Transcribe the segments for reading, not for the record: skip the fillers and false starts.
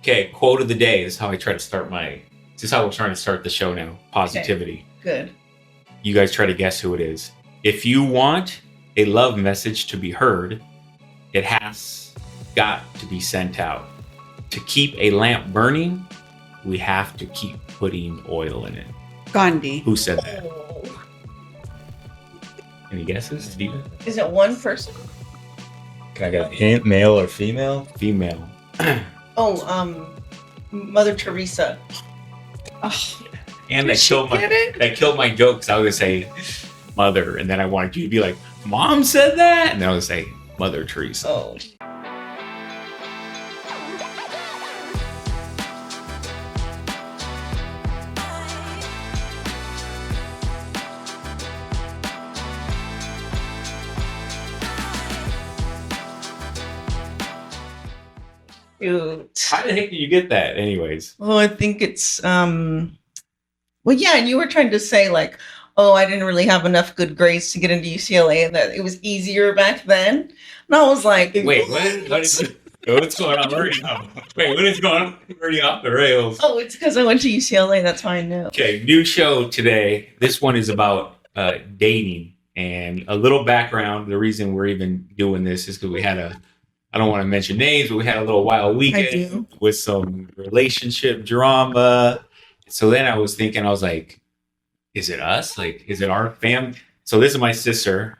Okay, quote of the day. This is how I try to start this is how we're trying to start the show now. Positivity. Okay. Good. You guys try to guess who it is. If you want a love message to be heard, it has got to be sent out. To keep a lamp burning, we have to keep putting oil in it. Gandhi. Who said that? Oh. Any guesses, Steven? Is it one person? Can I get a hint? Male or female? Female. Mother Teresa. Oh, And that killed my jokes. I was gonna say mother, and then I wanted you to be like, Mom said that, and then I would say Mother Teresa. Oh. Cute. How the heck did you get that, anyways? Well, I think it's well, yeah, and you were trying to say like, oh, I didn't really have enough good grades to get into UCLA, and that it was easier back then. And I was like, Wait, what's going on? Wait, what is going on? Already off the rails. Oh, it's because I went to UCLA. That's why I knew. Okay, new show today. This one is about dating, and a little background. The reason we're even doing this is because we had I don't want to mention names, but we had a little wild weekend with some relationship drama. So then I was thinking, I was like, is it us? Like, is it our fam? So this is my sister,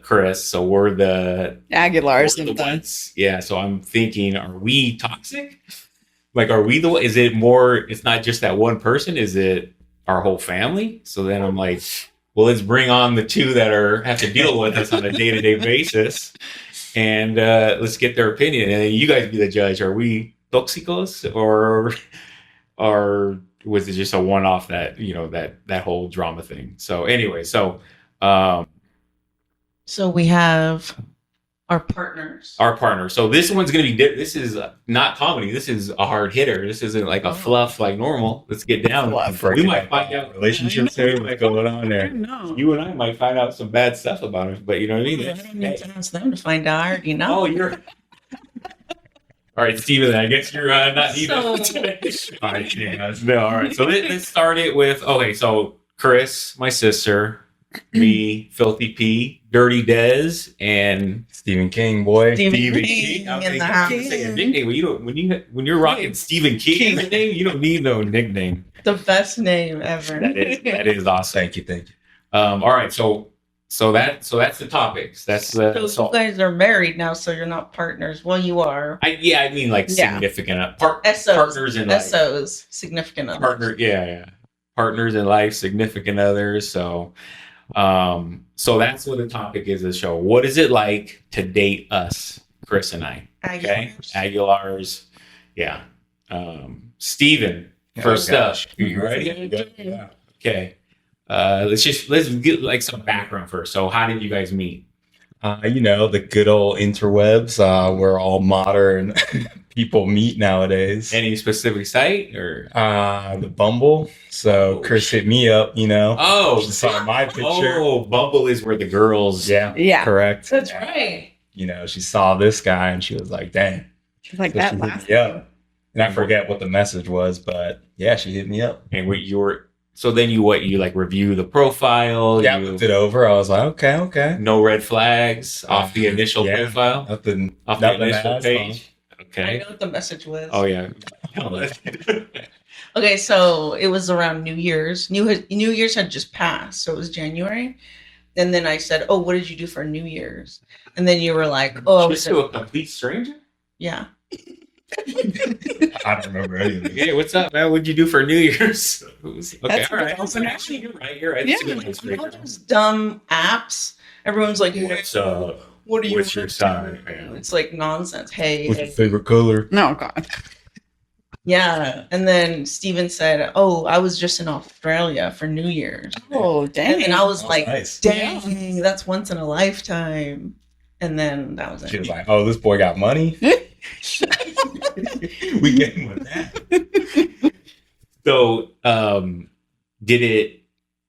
Chris. So we're the Aguilars. we're the ones. Yeah. So I'm thinking, are we toxic? Like, are we the one? Is it more, it's not just that one person. Is it our whole family? So then I'm like, well, let's bring on the two that have to deal with us on a day-to-day basis. And let's get their opinion. And then you guys be the judge. Are we toxicos or was it just a one-off that, that whole drama thing? So anyway, so we have our partners. So this one's going to be, this is not comedy. This is a hard hitter. This isn't like a fluff like normal. Let's get down. We might find out relationships here. What's going on there? You and I might find out some bad stuff about it, but you know what I mean? I don't need to ask them to find out. I already know. Oh, you're... All right, Steven, I guess you're not needed. All right, yeah, no, all right. So let's start it with, okay, so Chris, my sister, me, Filthy P, Dirty Dez, and Stephen King, boy. Stephen King in the house. Say a nickname. When you're rocking Stephen King nickname, you don't need no nickname. The best name ever. That is awesome. Thank you. All right, so that's the topics. That's so you guys are married now, so you're not partners. Well, you are. I mean like significant partners in life. SOs, significant others. Partners in life, significant others. So that's what the topic is of the show. What is it like to date us, Chris and I? Okay, Aguilars. Yeah. Steven, first up. You ready? Yeah. Okay. Let's get like some background first. So how did you guys meet? The good old interwebs. Where all modern people meet nowadays. Any specific site or the Bumble? So Chris hit me up. Oh, she saw my picture. Oh, Bumble is where the girls. Yeah, correct. That's right. She saw this guy and she was like, "Dang." She's like, that last. Yeah, and I forget what the message was, but yeah, she hit me up. And so then you like review the profile? Yeah, I looked it over. I was like, okay. No red flags off the initial profile? Nothing. Off the initial page? Okay. I know what the message was. Oh, yeah. Okay, so it was around New Year's. New Year's had just passed, so it was January. And then I said, oh, what did you do for New Year's? And then you were like, oh. Just to a complete stranger? Yeah. I don't remember anything. Hey, what's up, man? What'd you do for New Year's? Okay, That's all right. awesome. Actually, you're right. Yeah, all those dumb apps. Everyone's like, what's up? What are you? What's your sign? It's like nonsense. Hey, what's your favorite color? No, God. Yeah, and then Steven said, "Oh, I was just in Australia for New Year's." Oh, dang! And I was like, nice. "Dang, that's once in a lifetime." And then that was it. She was like, "Oh, this boy got money." We get him with that. So, did it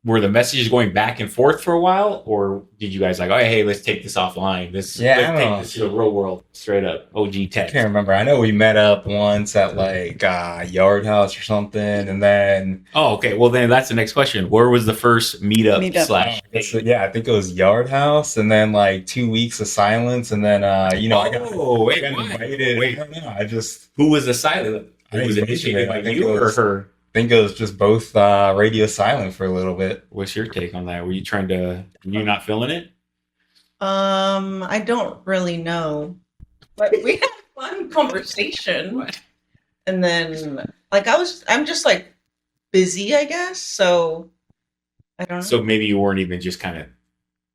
were the messages going back and forth for a while, or did you guys like, oh hey, let's take this offline? Let's take this to the real world straight up. OG I text. can't remember. I know we met up once at like Yard House or something, and then Oh, okay. Well, then that's the next question. Where was the first meetup Meetup. slash? I think it was Yard House, and then like 2 weeks of silence, and then I got wait, invited. wait. I don't know. I just Who was the silent? I Was it think initiated by I think you it or was- her? think it was just both radio silent for a little bit. What's your take on that? Were you trying to? You not feeling it? I don't really know, but we had a fun conversation, and then like I'm just like busy, I guess. So I don't know. So maybe you weren't even just kind of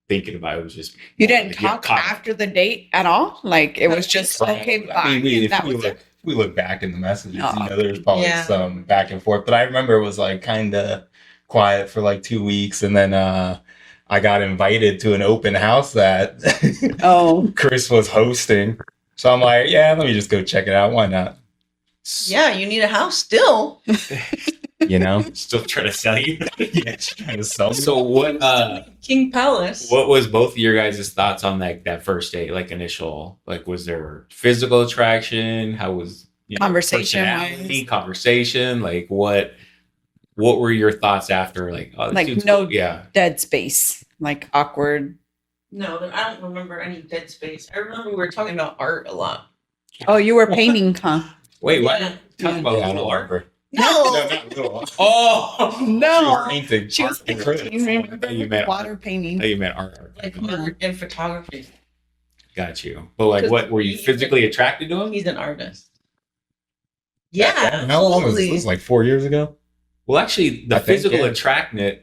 thinking about it. It was just You didn't Yeah, talk caught. after the date at all? Like it was just okay, bye. I mean, and that was it. we look back in the messages, Oh. there's probably Yeah. some back and forth, but I remember it was like kind of quiet for like 2 weeks, and then I got invited to an open house that Oh, Chris was hosting. So I'm like, yeah, let me just go check it out. Why not? Yeah, you need a house still. You know? still trying to sell you. Yeah, just trying to sell me. So King Palace. what was both of your guys' thoughts on that first date? Like initial, like was there physical attraction? How was Conversation personality, wise? conversation? Like what were your thoughts after? Like oh, this Like, dude's no- cool. Yeah. dead space, like awkward. No, I don't remember any dead space. I remember we were talking about art a lot. Oh, you were painting, huh? Wait, what? Yeah. Talk Yeah. about Yeah, I don't little art. remember. No, No, not little. Oh No, Painting. she was Art. painting. I thought you meant Water art. I painting. thought you meant art. like art and photography. Got you. But like, what were you physically attracted to him? He's an artist. Yeah, How long was absolutely. this? Like 4 years ago? Well, actually, the I think, physical yeah.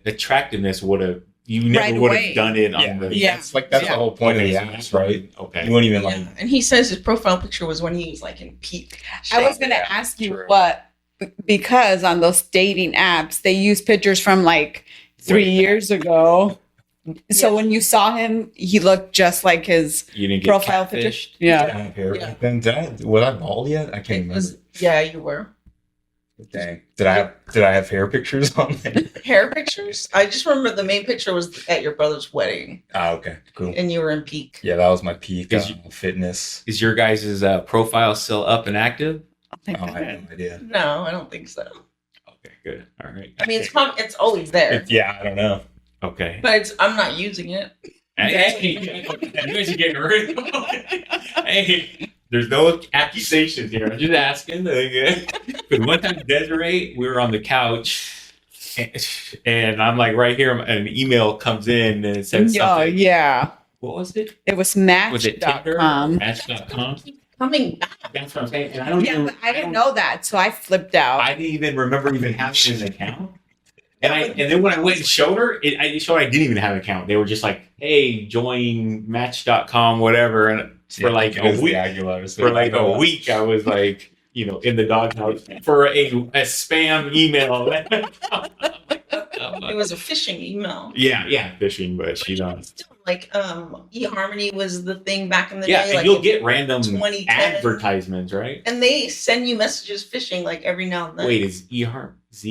attractiveness would have you never Right would away. have done it on the Yeah. It's like that's Yeah. the whole point Okay, of the so apps, right? Okay. You won't even like Yeah. And he says his profile picture was when he was like in peak. I was shape. gonna Yeah, ask you true. what, because on those dating apps they use pictures from like 3 Way years ago. So Yeah. when you saw him, he looked just like his You didn't get profile catfished? picture. Yeah. I have hair Yeah. back then. Was I bald yet? I can't It remember. was, yeah, you were. Dang. Did I have hair pictures on there? Hair pictures? I just remember the main picture was at your brother's wedding Oh, okay. Cool. and you were in peak. Yeah, that was my peak Is you- fitness. Is your guys' profile still up and active? I think Oh, I I have did. no idea. No, I don't think so. Okay, good. All right. I mean, it's always there, Yeah, I don't know. Okay. but I'm not using it. Hey, you guys are getting rid of Hey, there's no accusations here. I'm just asking. Because one time, Desiree, we were on the couch, and I'm like right here, and an email comes in, and it says Oh something. yeah. What was it? It was Was it Tinder? Match.com. Match.com? Coming back. That's what I'm saying. And I don't Yeah, even, but I didn't know that, so I flipped out. I didn't even remember even having an account. And then when I went and showed her, it showed I didn't even have an account. They were just like, "Hey, join Match.com, whatever." And for like a week, I was like, in the doghouse for a spam email. It was a phishing email. yeah, fishing, but she don't. Still, like eHarmony was the thing back in the Yeah, day. and like you'll in get random 2010. advertisements, right? And they send you messages phishing like every now and then. Wait, is Z-Harm? Is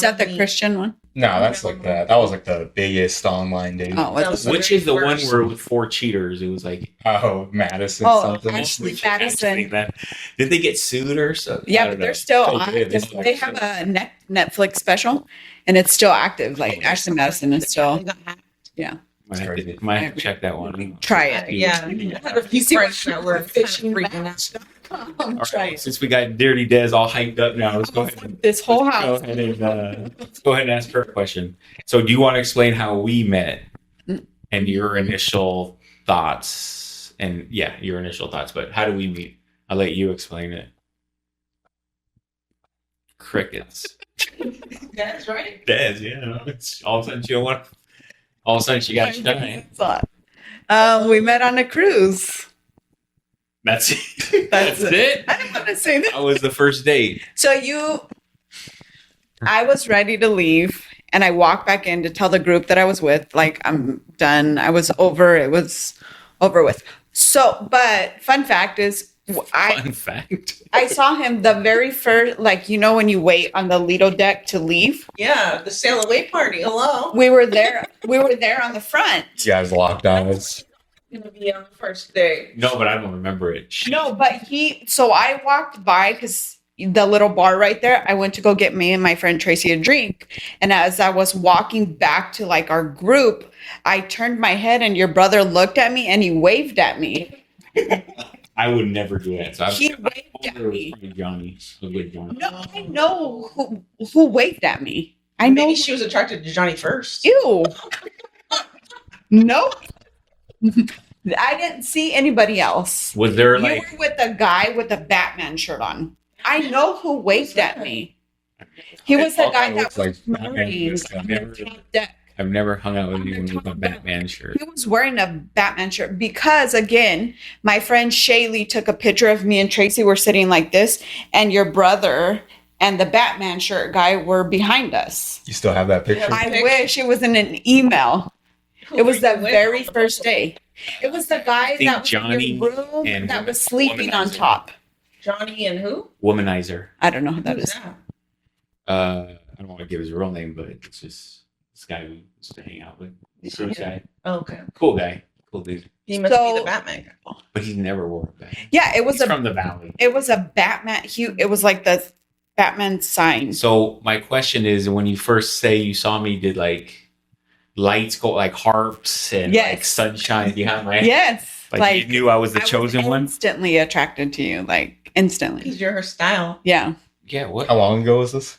that the eHarmony. Christian one? No, that's like that. That was like the biggest online dating. Oh, No, what's so Which very is the one first. where with 4 cheaters? It was like Madison Oh, something. Ashley Madison. Did they get sued or so? I Yeah, don't but they're know. still They on. did. They have a Netflix special, and it's still active. Like Ashley Madison is They still. got hacked. Might have to check that one. Try it. Yeah, I had a few You see friends what that were fishing freaking out. All Try right, it. since we got Dirty Des all hyped up now, let's go ahead and This whole Go house. ahead and let's go ahead and ask her a question. So, do you want to explain how we met and your initial thoughts? And yeah, your initial thoughts. But how do we meet? I'll let you explain it. Crickets. That's right. Des, yeah. It's all of a sudden you don't want. All of a sudden she got shine. We met on a cruise. That's it. That's That's it. I didn't want to say that. That was the first date. So I was ready to leave, and I walked back in to tell the group that I was with, like, I'm done. I was over. It was over with. So, but fun fact is, Fun fact. I saw him the very first, like, you know, when you wait on the Lido deck to leave. Yeah, the sail away party. Hello. We were there. We were there on the front. You guys locked eyes. Gonna be on the first day. No, but I don't remember it. No, but so I walked by because the little bar right there, I went to go get me and my friend Tracy a drink. And as I was walking back to like our group, I turned my head and your brother looked at me and he waved at me. I would never do that. So He waved at me. Johnny. No, I know who waved at me. I know. Maybe she was attracted to Johnny first. Ew. Nope. I didn't see anybody else. Was there You like were with a guy with a Batman shirt on. I know who waved at me. He was the guy that Looks like was wearing Batman. the top deck. I've never hung out with anyone with a Batman shirt. He was wearing a Batman shirt because, again, my friend Shaylee took a picture of me and Tracy were sitting like this, and your brother and the Batman shirt guy were behind us. You still have that picture? I wish it was in an email. It was the very first day. It was the guy think that was Johnny in your room and that was sleeping on Womanizer. top. Johnny and who? Womanizer. I don't know who that Who's is. that? I don't want to give his real name, but it's just this guy we used to hang out with. This guy. Oh, okay. Cool guy. Cool dude. He must So- be the Batman guy. But he's never wore a Batman. Yeah, it was He's a from the Valley. it was a Batman. It was like the Batman sign. So my question is, when you first say you saw me, did like lights go like harps and Yes. like sunshine behind my head? Yes, Like, you knew I was the I chosen one? Instantly attracted to you, like instantly. Because you're her style. Yeah, Yeah, what? How long ago was this?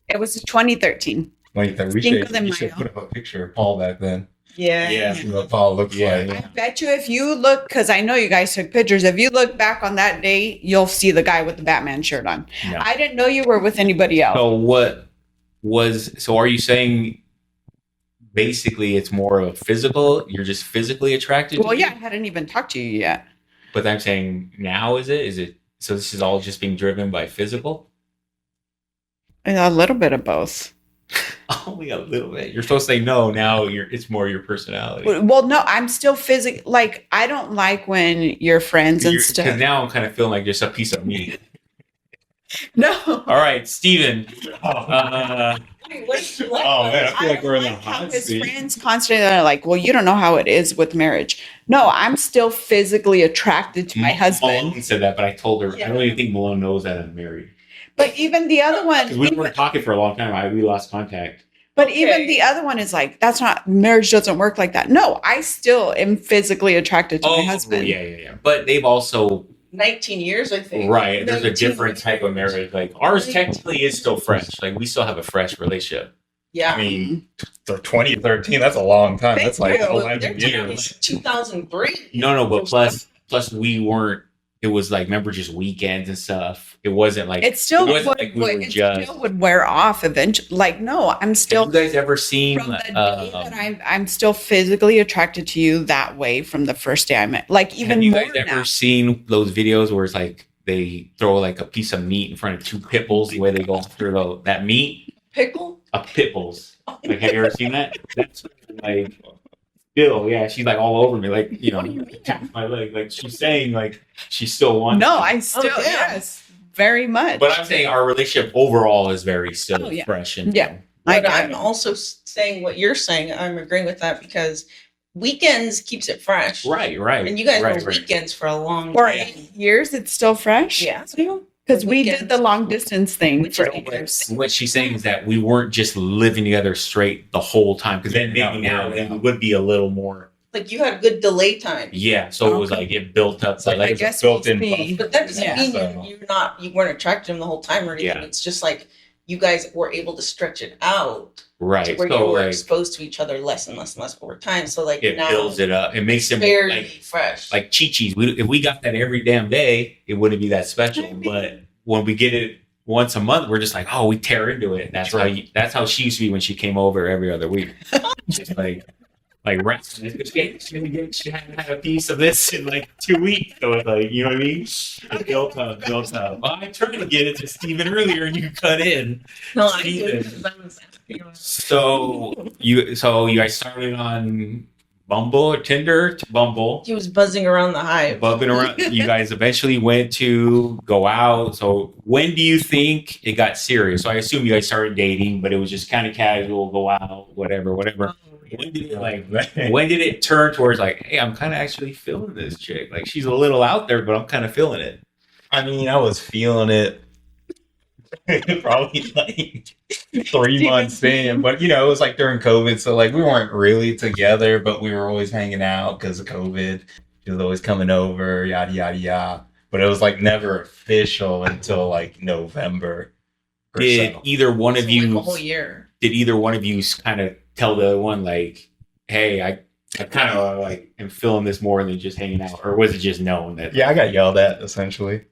it was 2013. Like that. Cinco de You should Mayo. put up a picture of Paul back then. Yeah. Yeah. See what Paul looks Yeah, like. yeah. I bet you if you look, because I know you guys took pictures. If you look back on that day, you'll see the guy with the Batman shirt on. No. I didn't know you were with anybody else. So are you saying basically it's more of a physical, you're just physically attracted Well, to yeah, I me? hadn't even talked to you yet. But I'm saying now is it so this is all just being driven by physical? A little bit of both. Only a little bit. You're supposed to say no, now it's more your personality. Well, no, I'm still like, I don't like when you're friends and Because stuff. now I'm kind of feeling like just a piece of meat. No. All right, Steven. Wait, what did you like? Oh, man, I feel like don't we're in the how hot his seat. friends constantly are like, well, you don't know how it is with marriage. No, I'm still physically attracted to my husband. Malone said that, but I told her Yeah. I don't even think Malone knows that I'm married. But even the other Because we one, weren't talking for a long time. We lost contact. but Okay. even the other one is like, that's not, marriage doesn't work like that. No, I still am physically attracted to my husband. yeah. But they've also 19 years, I think. right. There's a 19 different type of marriage. Like ours technically is still fresh. Like we still have a fresh relationship. Yeah. I mean, 2013, that's a long time. Thank That's like you. 11 They're years. 2003. No, but plus we weren't. It was like remember just weekends and stuff. It wasn't like It still It wasn't would, like we were it just- still would wear off eventually. Like, no, I'm Have still you guys ever seen? from the day that I'm still physically attracted to you that way from the first day I met. Like even have you more guys ever now. seen those videos where it's like they throw like a piece of meat in front of two pit bulls the way they go through that meat? Pickle? A pit bulls. Like, have you ever seen that? That's like, Bill, yeah, she's like all over me, like, you know, What do you mean? tap my leg. Like, she's saying, like, she still wants. No, me. I still yeah. yes, very much. But I'm saying our relationship overall is very still Oh, yeah. fresh. And, Yeah. I But get I'm it. also saying what you're saying. I'm agreeing with that because weekends keeps it fresh. Right. And you guys right, were weekends for a long For time. 8 years, it's still fresh. Yeah. because we did Weekends. the long distance thing Which for is 8 years. What she's saying is that we weren't just living together straight the whole time. Because then maybe now Yeah. we would be a little more. Like you had good delay time. Yeah. So it was Okay. like it built up. It's like I like guess built-in we'll see. But that doesn't Yeah. mean So- you weren't attracted to him the whole time or anything. Yeah. It's just like you guys were able to stretch it out to right. where So you were like exposed to each other less and less and less over time. So like it now builds it up. It makes it very like fresh. like Chi-Chi's. If we got that every damn day, it wouldn't be that special. But when we get it once a month, we're just like, oh, we tear into it. That's that's how she used to be when she came over every other week. Just like rest. She hadn't had a piece of this in like 2 weeks. So it's like, you know what I mean? It built up. Well, I tried to get it to Steven earlier and you cut in. no, I Steven. did because I was asking you. So you guys started on Bumble or Tinder to Bumble, He was buzzing around the hive. bumping around. You guys eventually went to go out. So when do you think it got serious? So I assume you guys started dating, but it was just kind of casual, go out, whatever. When did it when did it turn towards like, hey, I'm kind of actually feeling this chick? Like she's a little out there, but I'm kind of feeling it. I mean, I was feeling it probably like 3 months in, but it was like during COVID, so like we weren't really together, but we were always hanging out because of COVID. She was always coming over, yada yada yada. But it was like never official until like November. Or Did so. either one of Like you a whole year. did either one of you kind of tell the other one like, hey, I kind of like am feeling this more than just hanging out, or was it just known that? Yeah, I got yelled at essentially,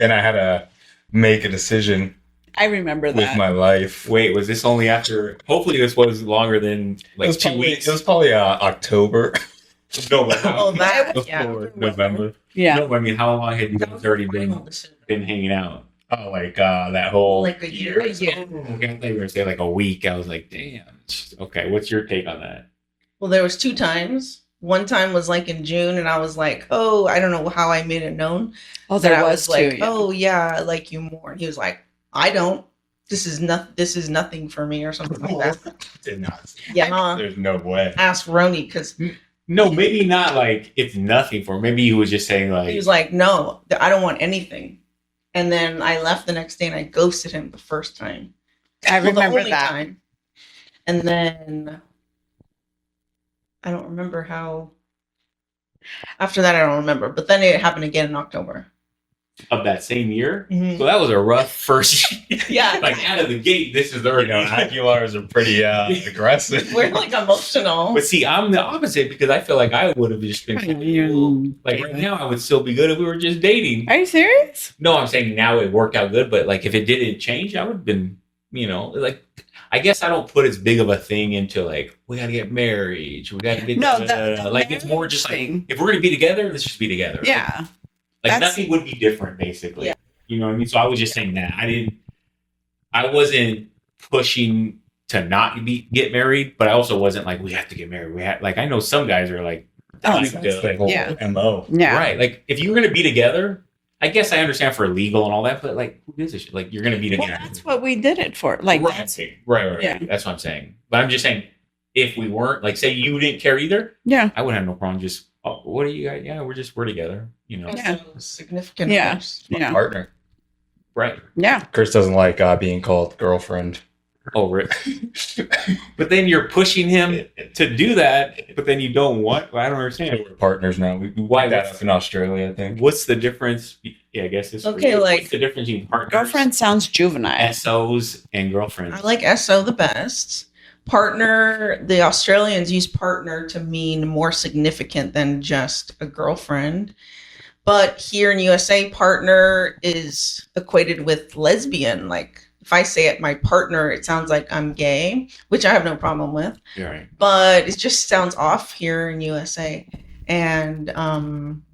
and I had to make a decision I remember with that. my life. Wait, was this only after? Hopefully, this was longer than like 2 weeks. It was probably October. No, but Oh, that. Before November. Yeah. No, I mean, how long had you That guys was already the been final decision. hanging out? Oh, like that whole Like a year. A year. Okay, I thought you were gonna say like a week. I was like, damn. Okay, what's your take on that? Well, there was 2 times. One time was like in June, and I was like, "Oh, I don't know how I made it known." Oh, But there I was like, too. Yeah. "Oh yeah, I like you more." And he was like, "I don't. This is nothing for me," or something like that. did not. Yeah. There's no way. Ask Roni because No, maybe not like it's nothing for him. Maybe he was just saying like, he was like, "No, I don't want anything." And then I left the next day, and I ghosted him the first time. I Well, the remember only that. time. And then I don't remember how. After that, I don't remember. But then it happened again in October. of that same year. Mhm. So that was a rough first. Yeah. like out of the gate, this is already. Aguilars are pretty aggressive. We're like emotional. But see, I'm the opposite because I feel like I would have just been like right now. I would still be good if we were just dating. Are you serious? No, I'm saying now it worked out good, but like if it didn't change, I would have been, like I guess I don't put as big of a thing into like we gotta get married, we gotta get No, the like it's more just like thing. if we're gonna be together, let's just be together. Yeah. Like That's- nothing would be different basically. Yeah. You know what I mean? So I was just saying that I wasn't pushing to not get married, but I also wasn't like we have to get married. We have like I know some guys are like, Oh, like, That's the whole Yeah. MO. Yeah. right. Like if you're gonna be together, I guess I understand for legal and all that, but like who gives a shit? Like you're gonna be Well, together. that's what we did it for. Like, right. that's, Right. Yeah. That's what I'm saying. But I'm just saying if we weren't like say you didn't care either, yeah. I would have no problem just what are you guys? Yeah, we're together. Also significant. Yeah. others. My Yeah. partner. Right. Yeah. Chris doesn't like being called girlfriend. Oh, right. But then you're pushing him to do that, but then you don't want. Well, I don't understand. We're partners now. We Why picked that that's- up in Australia, I think. What's the difference? Yeah, I guess it's Okay, like- what's the difference between partners, Girlfriend sounds juvenile. SOs, and girlfriends. I like SO the best. Partner, the Australians use partner to mean more significant than just a girlfriend. But here in USA, partner is equated with lesbian. Like if I say it, my partner, it sounds like I'm gay, which I have no problem with. You're right. But it just sounds off here in USA. And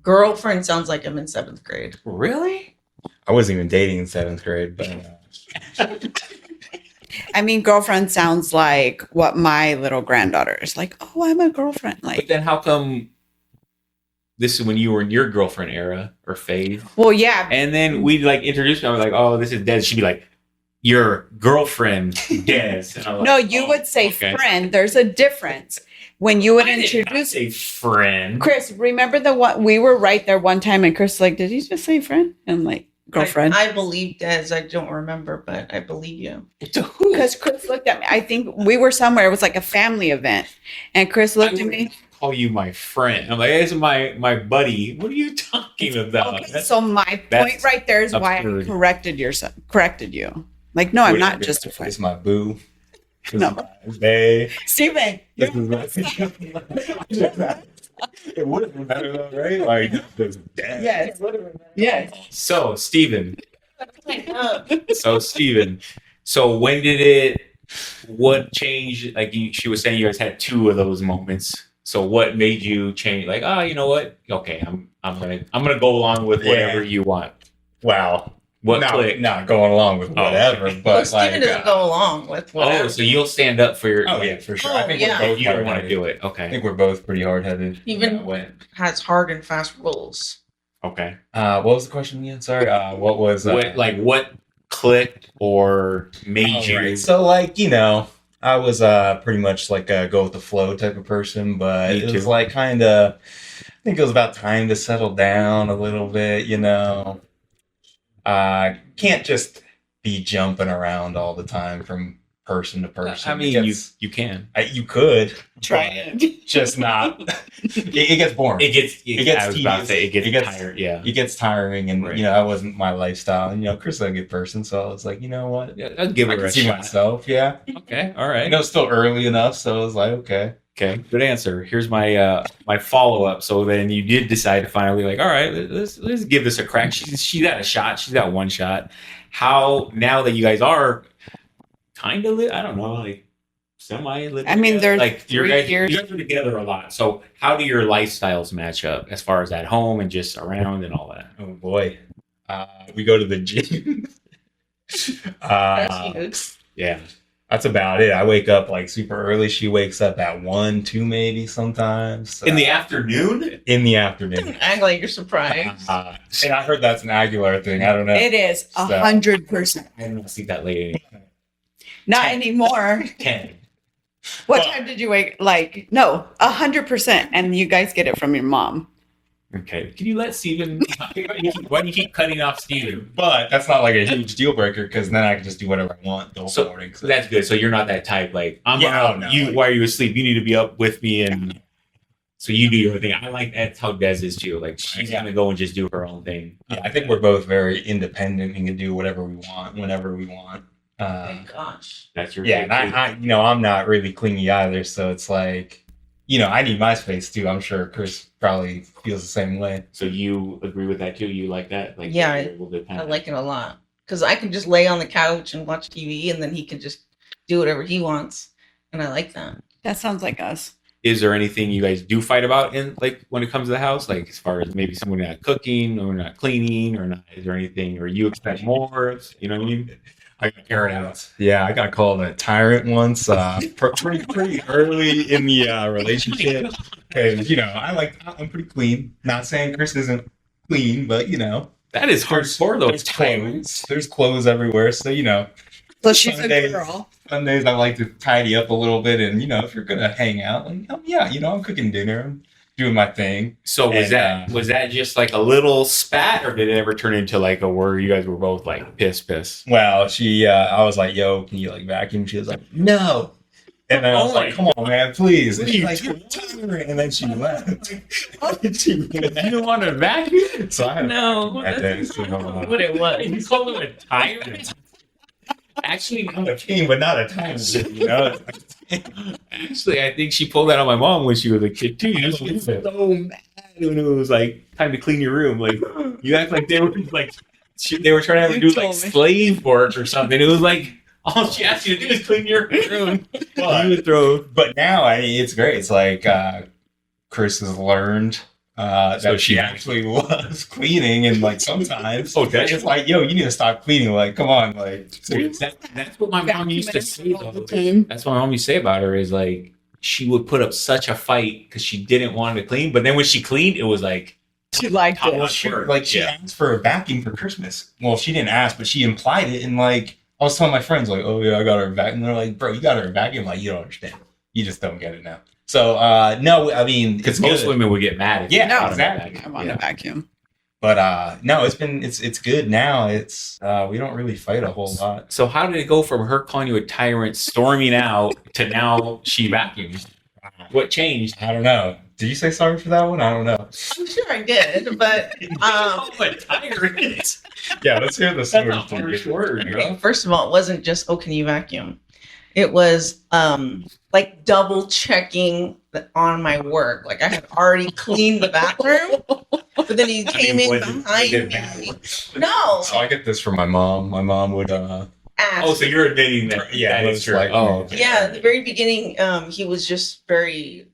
girlfriend sounds like I'm in 7th grade. Really? I wasn't even dating in 7th grade, but I mean, girlfriend sounds like what my little granddaughter is like. Oh, I'm a girlfriend. But Like, then how come this is when you were in your girlfriend era or phase? well, yeah. And then we like introduced me. I was like, oh, this is Des. She'd be like, your girlfriend, Des. And I was No, like, you oh, would say okay. friend. There's a difference. When you would I did not introduce say friend. Chris, remember the one we were right there one time, and Chris was like, did you just say friend? And I'm like, girlfriend. I believe Des. I don't remember, but I believe you. To who? Because Chris looked at me. I think we were somewhere. It was like a family event, and Chris looked at me. Call you my friend. I'm like, this is my buddy. What are you talking about? Okay, so my that's point right there is why I absurd. corrected you. Like, no, I'm Wait, not just a friend. it's my boo. This No. is my bae. Steven, This is my It would have been better though, right? Like this dad. yes, yes. So Steven. So when did it? What changed? Like she was saying, you guys had 2 of those moments. So what made you change? Like, you know what? Okay, I'm gonna go along with whatever Yeah. you want. Wow. What click? Not going along with whatever, okay. Well, but Steven like, doesn't go along with whatever. Oh, so you'll stand up for your. oh yeah, for sure. Oh, I think yeah. we're both You don't want to hard-headed. do it. I Okay. think we're both pretty hard headed. Even has hard and fast rules. Okay. What was the question again? Sorry. What was What clicked or made oh, you? right. So like, I was pretty much like a go with the flow type of person, but Me it was too. like kind of, I think it was about time to settle down a little bit, can't just be jumping around all the time from person to person. I mean, you can. You could Try but it. just not. it gets boring. It gets. I was about to tedious. say it gets tired. Yeah. It gets tiring, and Right. that wasn't my lifestyle. And Chris is a good person, so I was like, you know what? Yeah, I'll give I it can a see shot. myself. Yeah, Okay. All right. it's still early enough, so I was like, okay. Okay, good answer. Here's my my follow up. So then you did decide to finally like, all right, let's give this a crack. She's got a shot. She's got one shot. How now that you guys are kind of I don't know, like semi living. I mean, together, there's like 3 years. you guys are together a lot. So how do your lifestyles match up as far as at home and just around and all that? Oh boy, we go to the gym. That's huge. Yeah. That's about it. I wake up like super early. She wakes up at 1, 2 maybe sometimes. In the afternoon? In the afternoon. Act like you're surprised. And I heard that's an Aguilar thing. I don't know. It is So- 100%. I don't see that lady. Not anymore. 10. What Well- time did you wake? Like, no, 100%. And you guys get it from your mom. Okay. Can you let Steven why do you keep cutting off Steven? But that's not like a huge deal breaker because then I can just do whatever I want the whole So morning. So that's good. So you're not that type like I'm Yeah, out. no, You like- why are you asleep? You need to be up with me and so you do your thing. I like that's how Des is too. Like she's Yeah. gonna go and just do her own thing. Yeah, I think we're both very independent and can do whatever we want whenever we want. Thank gosh. That's your Yeah, thing, and too. I'm not really clingy either, so it's like, I need my space too. I'm sure Chris probably feels the same way. So you agree with that too? You like that? Like Yeah, you're able to kind I of- like it a lot because I can just lay on the couch and watch TV, and then he can just do whatever he wants, and I like that. That sounds like us. Is there anything you guys do fight about in like when it comes to the house? Like as far as maybe someone not cooking or not cleaning or not is there anything or you expect more? You know what I mean? I got carried out. Yeah, I got called a tyrant once, pretty early in the relationship. Because I'm pretty clean. Not saying Chris isn't clean, but That is hardcore though. there's clothes. There's clothes everywhere, so So she's Sundays. a girl. Sundays I like to tidy up a little bit, and if you're gonna hang out, I'm cooking dinner, I'm doing my thing. So And, was that just like a little spat, or did it ever turn into like a where you guys were both like piss? Well, I was like, "Yo, can you vacuum?" She was like, "No." And then I was Oh like, my "Come on, man, please." And she's Please. like, "You're tyrant." And then she left. You don't want to vacuum? So I had No, that day, that's so, not what it was. You call him a tyrant? Actually, I'm a king, but not a tyrant. Actually, I think she pulled that on my mom when she was a kid too. She was so mad when it was like time to clean your room. Like you act like they were like they were trying to have her You do like told me. slave work or something. It was like all she asked you to do is clean your room. But- You would throw. But now, it's great. It's like Chris has learned So that she she- actually was cleaning, and like sometimes, Okay. it's like, "Yo, you need to stop cleaning." Like, come on, like. That's what my mom used to say all the though. time. That's what my mom used to say about her is like she would put up such a fight because she didn't want to clean, but then when she cleaned, it was like She liked Top it. notch. She Yeah. asked for a vacuum for Christmas. Well, she didn't ask, but she implied it, and like I was telling my friends, like, "Oh yeah, I got her a vacuum." And they're like, "Bro, you got her a vacuum?" Like, you don't understand. You just don't get it now. So no, I mean, because it's most good. women would get mad. If Yeah, you got them exactly. back. I want Yeah. a vacuum. But no, it's good now. It's we don't really fight a whole lot. So how did it go from her calling you a tyrant, storming out, to now she vacuums? What changed? I don't know. Did you say sorry for that one? I don't know. I'm sure I did, but Oh, a tyrant. Yeah, let's hear the That's story. a harsh word, bro. first of all, it wasn't just, "Oh, can you vacuum?" It was like double checking on my work. Like I had already cleaned the bathroom, but then he came in behind me. No, So I get this from my mom. My mom would ask. Oh, so you're admitting that? Yeah, that is most true. likely. Oh, okay. Yeah, at the very beginning, he was just very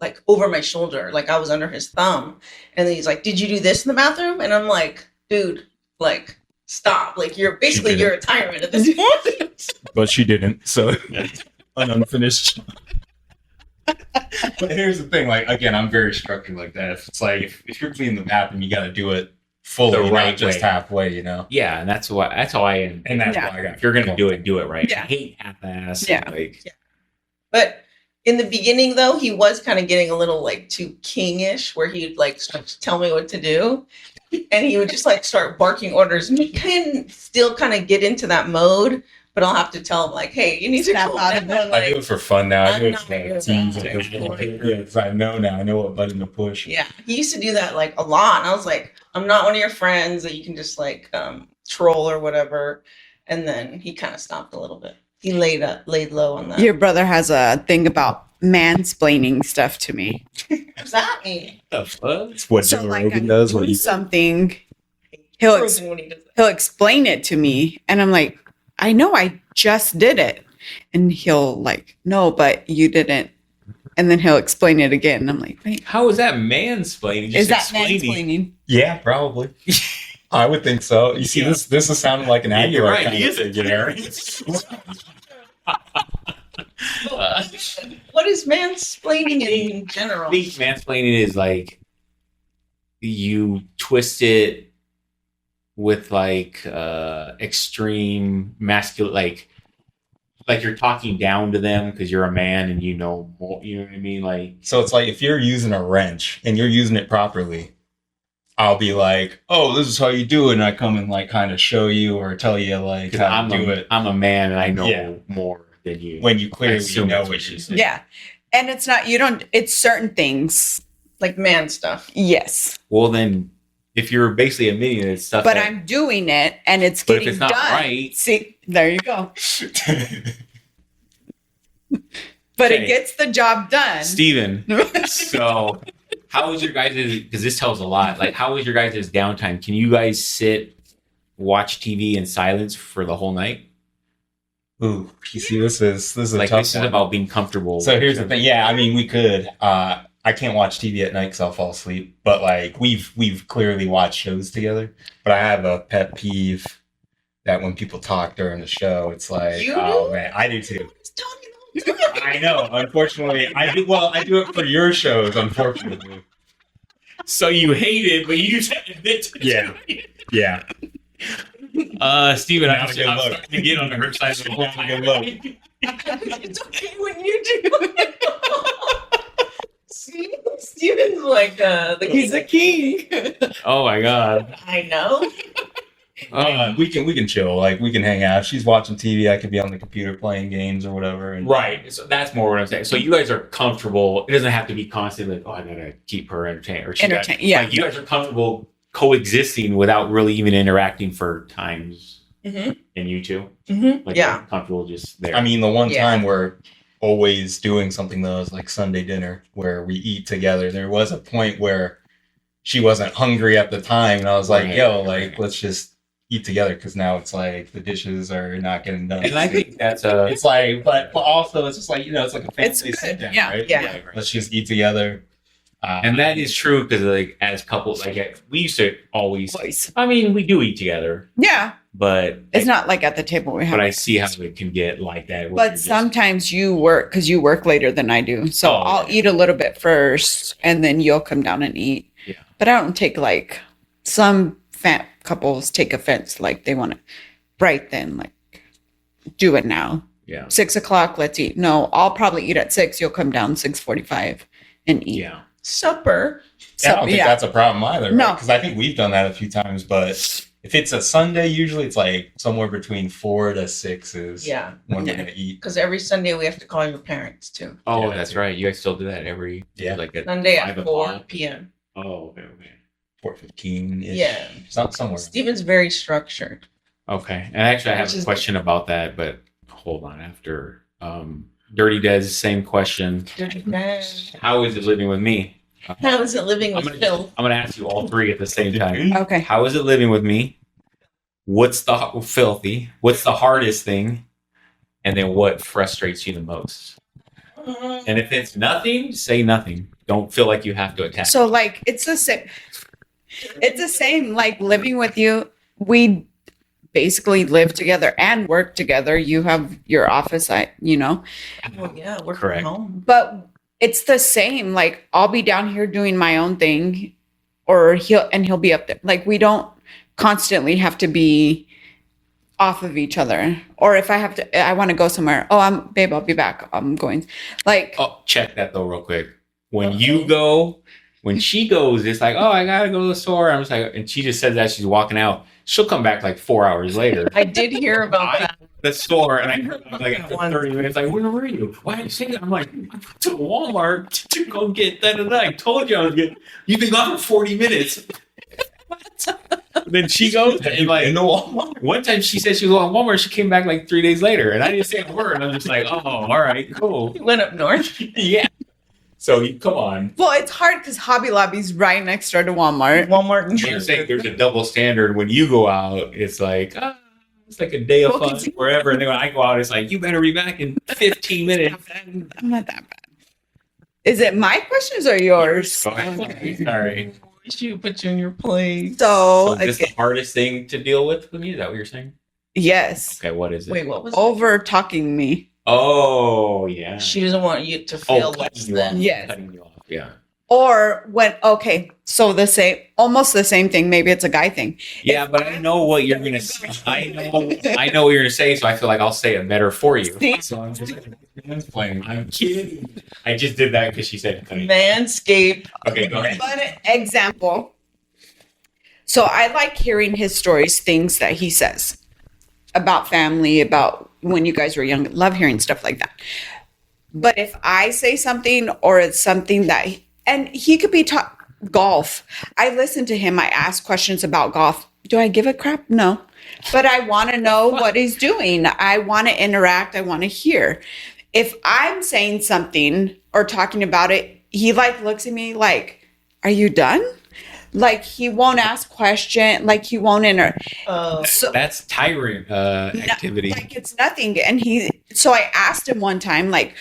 like over my shoulder, like I was under his thumb. And then he's like, "Did you do this in the bathroom?" And I'm like, "Dude, like stop. Like you're basically your retirement at this point. But she didn't. So an unfinished. But here's the thing, like again, I'm very structured like that. If it's like if you're cleaning the bathroom, you got to do it fully, The not right just way. halfway, you know. Yeah, and that's how I am. And that's Yeah. why I got. If you're gonna do it right. Yeah. I hate half-ass. Yeah. Like, But in the beginning, though, he was kind of getting a little like too kingish, where he'd like start to tell me what to do, and he would just like start barking orders. And he can still kind of get into that mode, but I'll have to tell him like, "Hey, you need to Snap cool out of down." it. I do Like, it for fun now. I I'm do it not for good at teams that. at this point. Yeah, 'cause I know now. I know what button to push. yeah, he used to do that like a lot, and I was like, "I'm not one of your friends that you can just like troll or whatever." And then he kind of stopped a little bit. He laid low on that. Your brother has a thing about mansplaining stuff to me. What does that mean? the fuck? It's what So Joe like Rogan I'm does. doing What he something, he'll Frozen when he does that. he'll explain it to me, and I'm like, I know I just did it, and he'll like, no, but you didn't, and then he'll explain it again. And I'm like, wait, How is that mansplaining? is that explaining. mansplaining? Yeah, probably. I would think so. You see, Yeah. this is sounding like an Yeah, you're Aguilar right. kind He of is a thing, you know? What is mansplaining in general? I think mansplaining is like you twist it with like extreme masculine, like you're talking down to them because you're a man and you know more. You know what I mean? Like, So it's like if you're using a wrench and you're using it properly, I'll be like, "Oh, this is how you do it," and I come and like kind of show you or tell you like 'cause how to do it I'm a man and I know Yeah. more than you. when you I clearly assume know that's what what you're she saying. Yeah, and it's not you don't. It's certain things. Like man stuff. Yes, Well, then if you're basically admitting it's stuff, but that, I'm doing it, and it's But if getting it's not done. right- See, there you go. But Okay. it gets the job done. Steven. So, how was your guys'? Because this tells a lot. Like, how was your guys' downtime? Can you guys sit, watch TV in silence for the whole night? Ooh, you see, this is a Like, tough this is one. about being comfortable. So here's the thing. Yeah, I mean, we could. I can't watch TV at night because I'll fall asleep. But like, we've clearly watched shows together. But I have a pet peeve that when people talk during the show, it's like, You oh do? man, I do too. He's talking the whole time. I know. Unfortunately, I do. Well, I do it for your shows. Unfortunately, So you hate it, but you just admit to Yeah. yeah. Steven, Not I'm a good I'm look. starting to get on her side of the whole Not a good look. It's okay when you do. See, Steven's like He's a king. Oh my god. I know. We can chill. Like we can hang out. If she's watching TV, I could be on the computer playing games or whatever. And Right. So that's more what I'm saying. So you guys are comfortable. It doesn't have to be constantly like, oh, I gotta keep her entertained. Or she got- Entertain- yeah. Like you guys are comfortable coexisting without really even interacting for times Mm-hmm. in you two. Mm-hmm. Like Yeah. you're comfortable just there. I mean, the one Yeah. time we're always doing something though is like Sunday dinner where we eat together. There was a point where she wasn't hungry at the time, and I was like, Right, "Yo, right, like right. let's just eat together," because now it's like the dishes are not getting done. and I think that's it's like, but also it's just like it's like a family It's good, sit down, yeah, right? yeah. Right, right. Let's just eat together. And that is true because like as couples, like we used to always. Voice. I mean, we do eat together, Yeah, but it's not like at the table we have. But I see how it can get like that. where you're But just- sometimes you work because you work later than I do. So Oh, I'll yeah. eat a little bit first and then you'll come down and eat. Yeah. But I don't take like some fat couples take offense. Like they want to right then, like do it now. yeah, 6:00, let's eat. No, I'll probably eat at 6. You'll come down 6:45 and eat. yeah. Supper. Yeah, I don't think yeah. that's a problem either. No. Because I think we've done that a few times. But if it's a Sunday, usually it's like somewhere between 4 to 6 is Yeah. when Yeah. we're gonna eat. Because every Sunday we have to call your parents too. Oh, Yeah. that's right. You guys still do that every like at Sunday 5 at 4 o'clock? p.m. Oh, okay, okay. 4:15. Yeah. Somewhere. Steven's very structured. Okay. And actually, I have Which a is- question about that, but hold on. After Dirty Des, same question. How is it living with me? How is it living I'm with gonna, Phil? I'm gonna ask you all three at the same time. Okay. How is it living with me? What's the filthy? What's the hardest thing? And then what frustrates you the most? And if it's nothing, say nothing. Don't feel like you have to attack. So like it's the same. It's the same like living with you. We basically live together and work together. You have your office, Well, yeah, work Correct. from home. but it's the same. Like I'll be down here doing my own thing, or he'll be up there. Like we don't constantly have to be off of each other. Or if I want to go somewhere. Oh, babe, I'll be back. I'm going. Like, Oh, check that though, real quick. When Okay. you go, when she goes, it's like, oh, I gotta go to the store. I'm just like, and she just says that she's walking out. She'll come back like 4 hours later. I did hear about that. The store, and I heard like after 30 minutes, like, where were you? Why did you say that? I'm like, I went to Walmart to go get that. I told you I was getting. You've been gone for 40 minutes. Then she goes and like in the Walmart. one time she said she was going to Walmart. She came back like 3 days later, and I didn't say a word. I'm just like, oh, all right, cool, You went up north. yeah. So you come on. well, it's hard because Hobby Lobby's right next door to Walmart. Walmart and You're saying there's a double standard when you go out. It's like it's like a day of fun wherever, and then when I go out, it's like you better be back in 15 minutes. I'm not that bad. Is it my questions or yours? Sorry. She put you in your place. So, So is this the hardest thing to deal with me? Is that what you're saying? yes, Okay, what is it? Wait, what was over talking me. Oh, yeah. it? She doesn't want you to feel less cutting you off. than. Yes. Cutting you off. Yeah. Or so almost the same thing. Maybe it's a guy thing. Yeah, but I know what you're gonna say. I know what you're gonna say, so I feel like I'll say it better for you. See? So I'm just playing. I'm kidding. I just did that because she said cutting. Manscaped. Okay, go ahead. But an example. So I like hearing his stories, things that he says about family, about when you guys were young. Love hearing stuff like that. But if I say something or it's something and he could be golf. I listen to him. I ask questions about golf. Do I give a crap? No. But I want to know what he's doing. I want to interact. I want to hear. If I'm saying something or talking about it, he like looks at me like, are you done? Like he won't ask question. Like he won't So That's tyrant activity. like it's nothing. And so I asked him one time, like,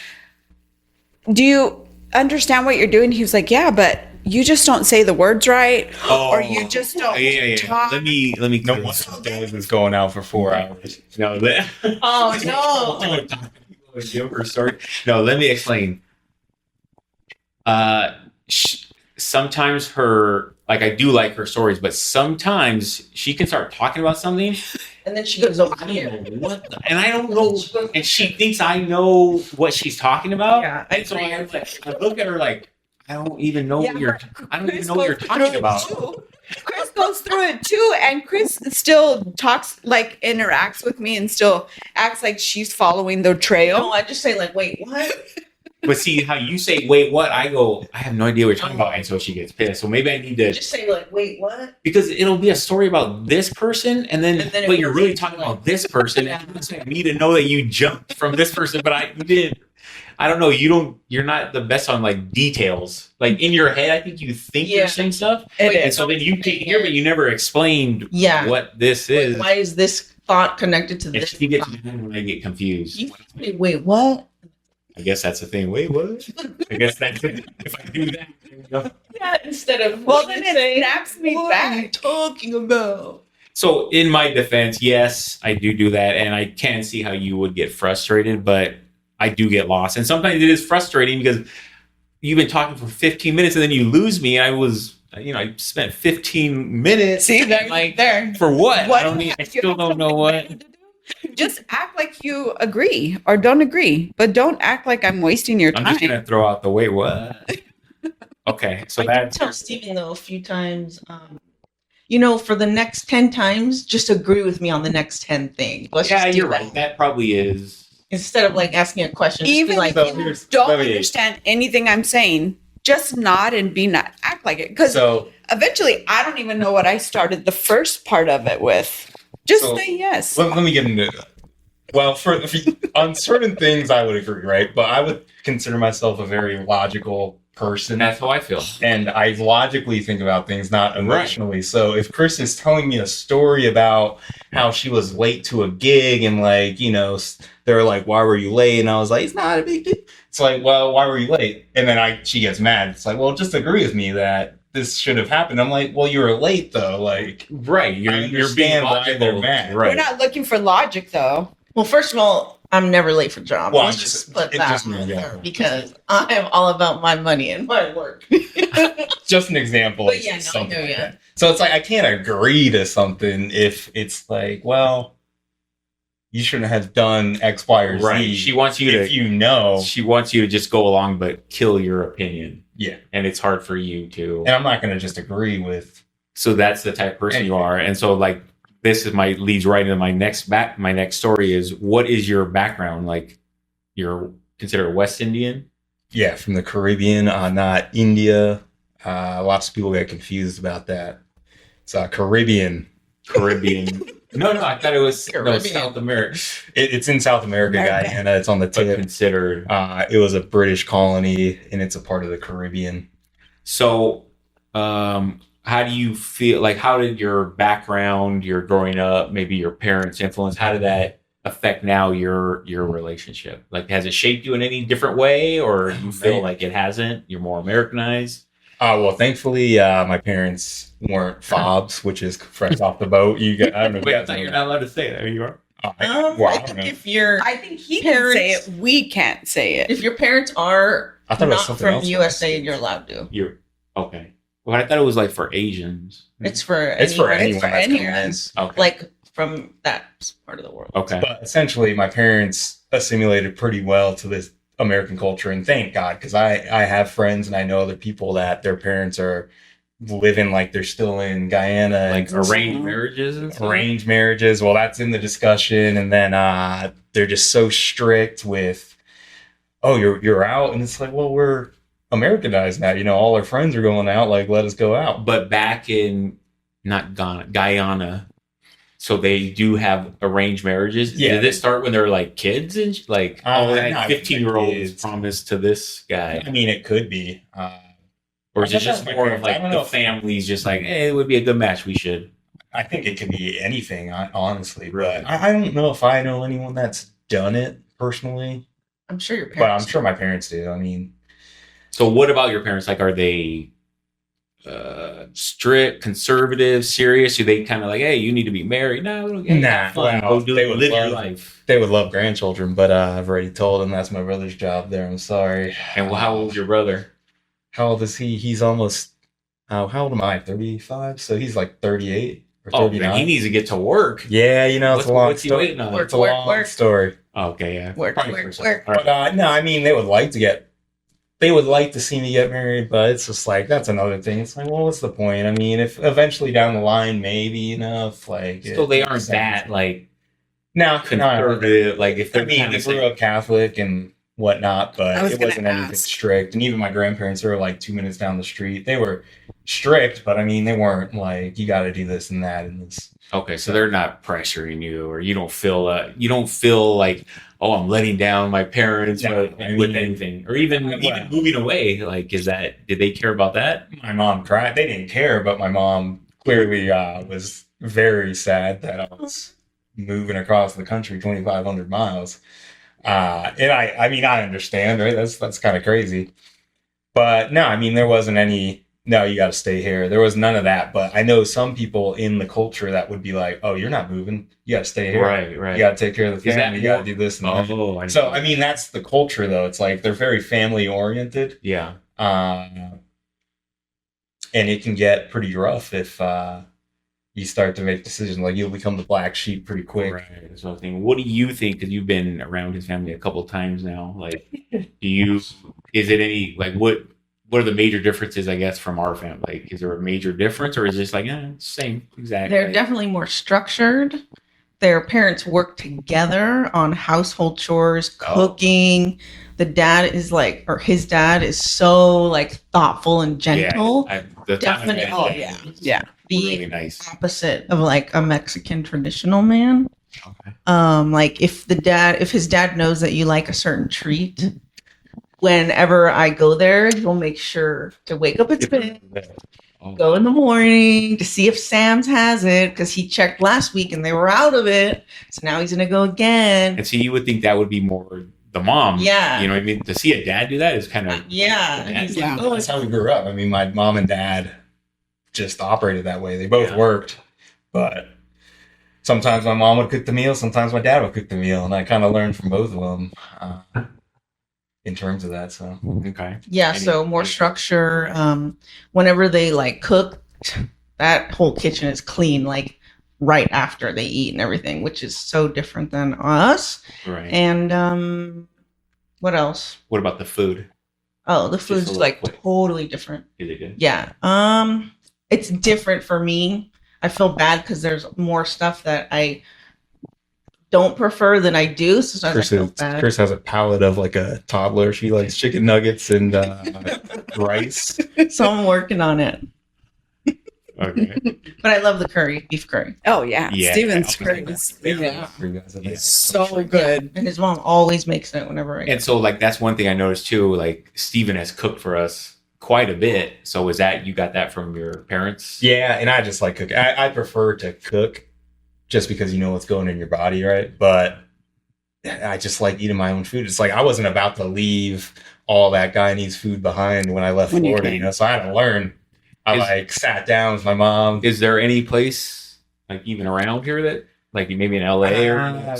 do you understand what you're doing? He was like, yeah, but you just don't say the words right. Or you just don't talk. Let me. No wonder Dave is going out for 4 hours. No. Oh no. Give her story. No, let me explain. Sometimes I do like her stories, but sometimes she can start talking about something. And then she goes over I here. don't know what, and I don't know, and she thinks I know what she's talking about. Yeah, and so I look at her like I don't even know Yeah, I don't even know what you're talking about. Chris goes through it too, and Chris still talks, like interacts with me and still acts like she's following the trail. No, I just say like, wait, what? But see how you say, wait, what? I go, I have no idea what you're talking about, and so she gets pissed. So maybe I need to Just say like, wait, what? because it'll be a story about this person, and then And then it but you're goes really into, talking like- about this person, Yeah. and you expect me to know that you jumped from this person, but you did. I don't know. You're not the best on like details. Like in your head, I think you think Yeah. you're saying stuff, It and is. so then you can hear, but you never explained Yeah. what this is. Why is this thought connected to And this? she gets thought? mad when I get confused. You say, wait, what? I guess that's the thing. Wait, what? I guess that's it. If I do that, there we go. Yeah, instead of Well, then it say, snaps me what are you back. talking about? So in my defense, yes, I do that, and I can see how you would get frustrated, but I do get lost, and sometimes it is frustrating because you've been talking for 15 minutes and then you lose me. I spent 15 minutes. See, there. For what? What I you still have don't know something what. better to do? Just act like you agree or don't agree, but don't act like I'm wasting your I'm time. just gonna throw out the wait, what? Okay, so I did that's tell Steven though a few times, for the next 10 times, just agree with me on the next 10 things. Let's yeah, just do you're that. right. That probably is. Instead of like asking a question, just Even be like, So if you here's- don't let me- understand anything I'm saying, just nod and act like it. Because So eventually, I don't even know what I started the first part of it with. Just So, say yes. Let me get into it. Well, on certain things, I would agree, right? But I would consider myself a very logical person. that's how I feel. And I logically think about things, not emotionally. So if Chris is telling me a story about how she was late to a gig and they're like, why were you late? And I was like, it's not a big deal. It's like, well, why were you late? And then she gets mad. It's like, well, just agree with me that this should have happened. I'm like, well, you were late though. Like, Right. You're being understand why logical. they're mad. Right. We're not looking for logic though. Well, first of all, I'm never late for jobs. Well, Let's I'm just just- put it that just- out yeah. there because I am all about my money and my work. Just an example. But of yeah, no, I something know, like yeah. that. So it's like I can't agree to something if it's like, well, you shouldn't have done X, Y, or Z. Right. She wants you if to. you know. She wants you to just go along, but kill your opinion, Yeah. and it's hard for you to. And I'm not going to just agree with. So that's the type of person you Anything. are, and so like this is my leads right into my next story is what is your background? Like you're considered West Indian. Yeah, from the Caribbean, not India. Lots of people get confused about that. It's Caribbean. No, I thought it was Caribbean. South America. It's in South America, America. Guyana. It's on the But tip. considered. It was a British colony, and it's a part of the Caribbean. So, how do you feel? Like, how did your background, your growing up, maybe your parents' influence, how did that affect now your relationship? Like, has it shaped you in any different way, or you feel Man. like it hasn't? You're more Americanized. Well, thankfully, my parents weren't fobs, which is fresh off the boat. I don't know. if you Wait, I guys thought know you're that. not allowed to say that. You are. Well, I I don't think know. if your I think he can say it. We can't say it. if your parents are I thought it was not something from else. the USA, you're allowed to. You're okay. Well, I thought it was like for Asians. It's for It's for anyone. It's for that's anyone. parents. Okay. like from that part of the world. Okay. But essentially, my parents assimilated pretty well to this American culture, and thank God, because I have friends and I know other people that their parents are living like they're still in Guyana, Like and arranged marriages and stuff? arranged marriages. Well, that's in the discussion, and then they're just so strict with, oh, you're out, and it's like, well, we're Americanized now. All our friends are going out. Like, let us go out. But back in not Guyana, so they do have arranged marriages. Yeah. Did it start when they're like kids and like No, that 15-year-olds kids. promised to this guy, I mean, it could be. or is I it don't just know. more of I like don't the know. family's just like, hey, it would be a good match. We should. I think it could be anything, honestly. Right. But I don't know if I know anyone that's done it personally. I'm sure your But parents. I'm sure my parents do. I mean, So what about your parents? Like, are they strict, conservative, serious? Do they kind of like, hey, you need to be married? No, Nah, fun. well, Go they would live your love- life. they would love grandchildren, but I've already told them that's my brother's job there. I'm sorry. And how old's your brother? How old is he? He's almost, how old am I? 35? So he's like 38 or Oh, 39. then he needs to get to work. Yeah, it's a long What's he story. waiting on? Work, It's a long story. Okay, yeah. Work, Probably work, for some- work. all right. But no, I mean, they would like to see me get married, but it's just like, that's another thing. It's like, well, what's the point? I mean, if eventually down the line, maybe enough, like. Still, they aren't that like No, conservative. Like if I they're mean, kind they of grew up Catholic and whatnot, I but was it gonna wasn't anything ask. strict. And even my grandparents were like 2 minutes down the street. They were strict, but I mean, they weren't like, you got to do this and that and this. okay, so they're not pressuring you, or you don't feel like, oh, I'm letting down my parents Yeah, with I mean- anything, or even Well- moving away. Like, did they care about that? My mom cried. They didn't care, but my mom clearly was very sad that I was moving across the country 2,500 miles. And I mean, I understand, right? That's kind of crazy. But no, I mean, there wasn't any, no, you got to stay here. There was none of that. But I know some people in the culture that would be like, oh, you're not moving. You got to stay here. Right. You got to take care of the Is that family. You got to more- do this and that. Oh, So, I mean, that's the culture, though. It's like they're very family oriented. yeah. And it can get pretty rough if you start to make decisions. Like, you'll become the black sheep pretty quick. Right. So I was thinking, what do you think? Because you've been around his family a couple of times now. Like, is it any like what are the major differences? I guess from our family. Like, is there a major difference, or is it just like same exactly? They're definitely more structured. Their parents work together on household chores, cooking. The dad is like, or his dad is so like thoughtful and gentle. Definitely. Oh, yeah. Yeah. The Really nice. opposite of like a Mexican traditional man. Okay. Like if his dad knows that you like a certain treat, whenever I go there, he'll make sure to wake up its bed, Oh. go in the morning to see if Sam's has it because he checked last week and they were out of it. So now he's gonna go again. And so you would think that would be more the mom. Yeah. You know what I mean? To see a dad do that is kind of Yeah. And he's Yeah. like, oh, That's how we grew up. I mean, my mom and dad just operated that way. They both Yeah. worked, but sometimes my mom would cook the meal, sometimes my dad would cook the meal, and I kind of learned from both of them in terms of that. So Okay. Yeah, so more structure. Whenever they like cook, that whole kitchen is clean, like right after they eat and everything, which is so different than us. Right. And what else? What about the food? Oh, the Just a food's little like quick. totally different. Is it good? Yeah. It's different for me. I feel bad because there's more stuff that I don't prefer than I do. So sometimes I feel bad. Chris has a palate of like a toddler. She likes chicken nuggets and rice. So I'm working on it. Okay. But I love the curry, beef curry. Oh yeah, Yeah. Steven's Okay. curry is Yeah. so good. And his mom always makes it whenever I And so, like, that's one thing I noticed too. Like, Steven has cooked for us quite a bit. So, is that you got that from your parents? Yeah, and I just like cooking. I prefer to cook just because you know what's going in your body, right? But I just like eating my own food. It's like I wasn't about to leave all that Guyanese food behind when I left When you Florida, came. so I had to learn. I like sat down with my mom. Is there any place like even around here that, like, maybe in LA or?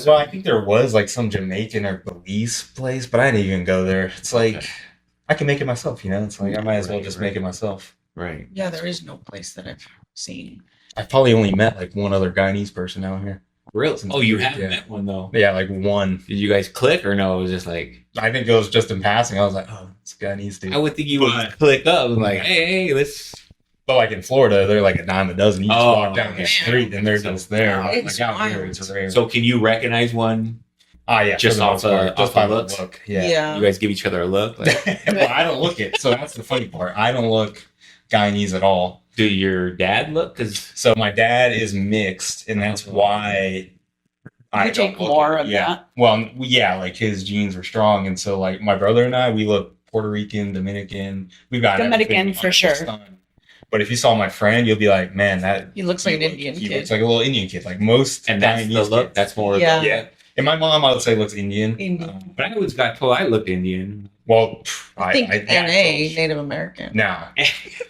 Well, I think there was like some Jamaican or Belize place, but I didn't even go there. It's like Okay. I can make it myself, you know. It's like I might as well Right, just right. make it myself. Right. Yeah, there is no place that I've seen. I've probably only met like one other Guyanese person out here. Really? Since Oh, you we- have yeah. met one though. Yeah, like one. Did you guys click or no? It was just like, I think it was just in passing. I was like, oh, it's a Guyanese dude. I would think you would click up and like, hey, let's. But like in Florida, they're like a dime a dozen. You just Oh, walk down okay. the street and they're just there. Wow. It's Like out here, wild. it's rare. So, can you recognize one? Yeah, just for the off most part, off just the by the looks? look. Yeah. Yeah. You guys give each other a look. Like, Well, I don't look it. So that's the funny part. I don't look Guyanese at all. do your dad look? Because So my dad is mixed, and that's why You take more of yeah. that. Well, yeah, like his genes were strong, and so like my brother and I, we look Puerto Rican, Dominican. We've got Dominican everything for under the sure. sun. But if you saw my friend, you'll be like, man, that He looks like an Indian he kid. looks like a little Indian kid. Like most, and that's the Guyanese look. kids. That's more. Yeah. Yeah. And my mom, I would say, looks Indian. Indian. But I always got told I looked Indian. Well, I think yeah, NA, Native American. Now,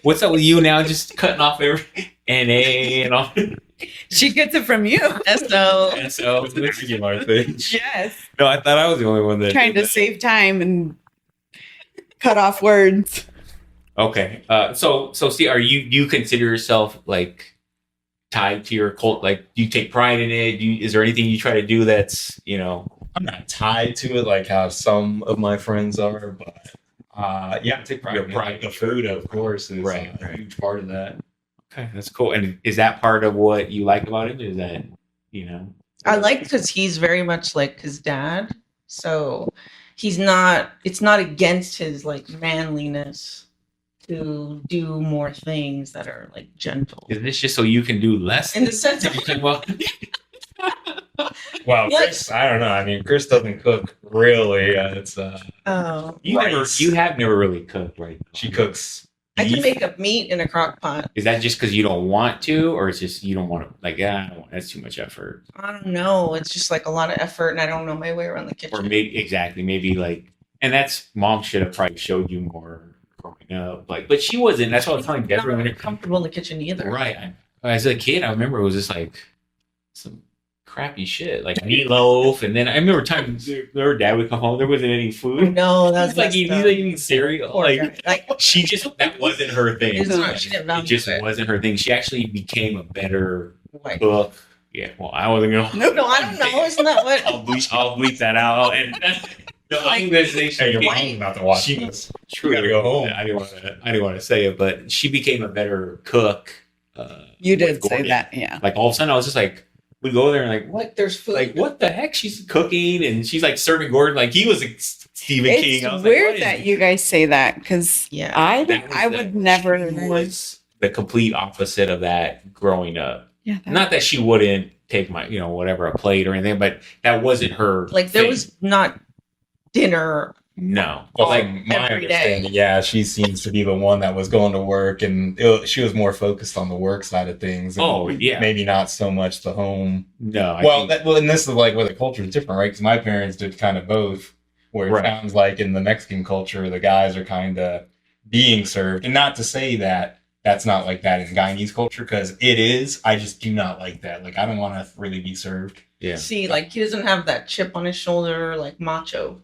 What's up with you now? Just cutting off every NA and all. She gets it from you. So And so, it's a regular thing. Yes. no, I thought I was the only one that Trying did to that. save time and cut off words. Okay. So see, are you consider yourself like tied to your cult? Like, do you take pride in it? Is there anything you try to do that's, I'm not tied to it like how some of my friends are, but yeah, I take pride. Your in it. pride. Like the food, of course, is Right, a right. huge part of that. okay, that's cool. And is that part of what you like about him? Is that, I like because he's very much like his dad. So he's not, it's not against his like manliness to do more things that are like gentle. Is this just so you can do less? In the sense of well, Well, Like- Chris, I don't know. I mean, Chris doesn't cook really. It's oh, rice. you have never really cooked, right? She cooks. I can beef. make up meat in a crock pot. Is that just because you don't want to, or it's just you don't want to? Like, I don't want. That's too much effort. I don't know. It's just like a lot of effort and I don't know my way around the kitchen. Or maybe like, and that's mom should have probably showed you more growing up. Like, but she wasn't. That's what I was telling I'm Deborah. not When comfortable in the kitchen either. right. As a kid, I remember it was just like some crappy shit, like meatloaf. And then I remember times her dad would come home, there wasn't any food. No, that's He's like eating cereal. Poor Like, guy. Like, she just, that wasn't her thing. It's not- she didn't It value just it. wasn't her thing. She actually became a better like, cook. Yeah, well, I wasn't gonna. no, I don't know. Isn't that what? I'll bleep that out. And no, I think that's Hey, your mom's about to watch She- this. true. You gotta go home. I didn't want to say it, but she became a better cook. You with did say Gordon. that, yeah. Like all of a sudden, I was just like, we go there and like, what? Like, there's food. Like, what the heck? She's cooking and she's like serving Gordon like he was a Stephen King. I It's was like, weird what is that you guys say that because Yeah. That was I the- would never. she was the complete opposite of that growing up. Yeah, Not that she wouldn't take my, whatever, a plate or anything, but that wasn't her. Like, there thing. was not dinner. no. Well, Like, from my every day. understanding, yeah, she seems to be the one that was going to work, and she was more focused on the work side of things. And oh yeah, maybe not so much the home. no. I Well, think- and this is like where the culture is different, right? Because my parents did kind of both. Where it Right. sounds like in the Mexican culture, the guys are kind of being served, and not to say that that's not like that in Guyanese culture, because it is. I just do not like that. Like, I don't want to really be served. Yeah. See, like he doesn't have that chip on his shoulder, like macho.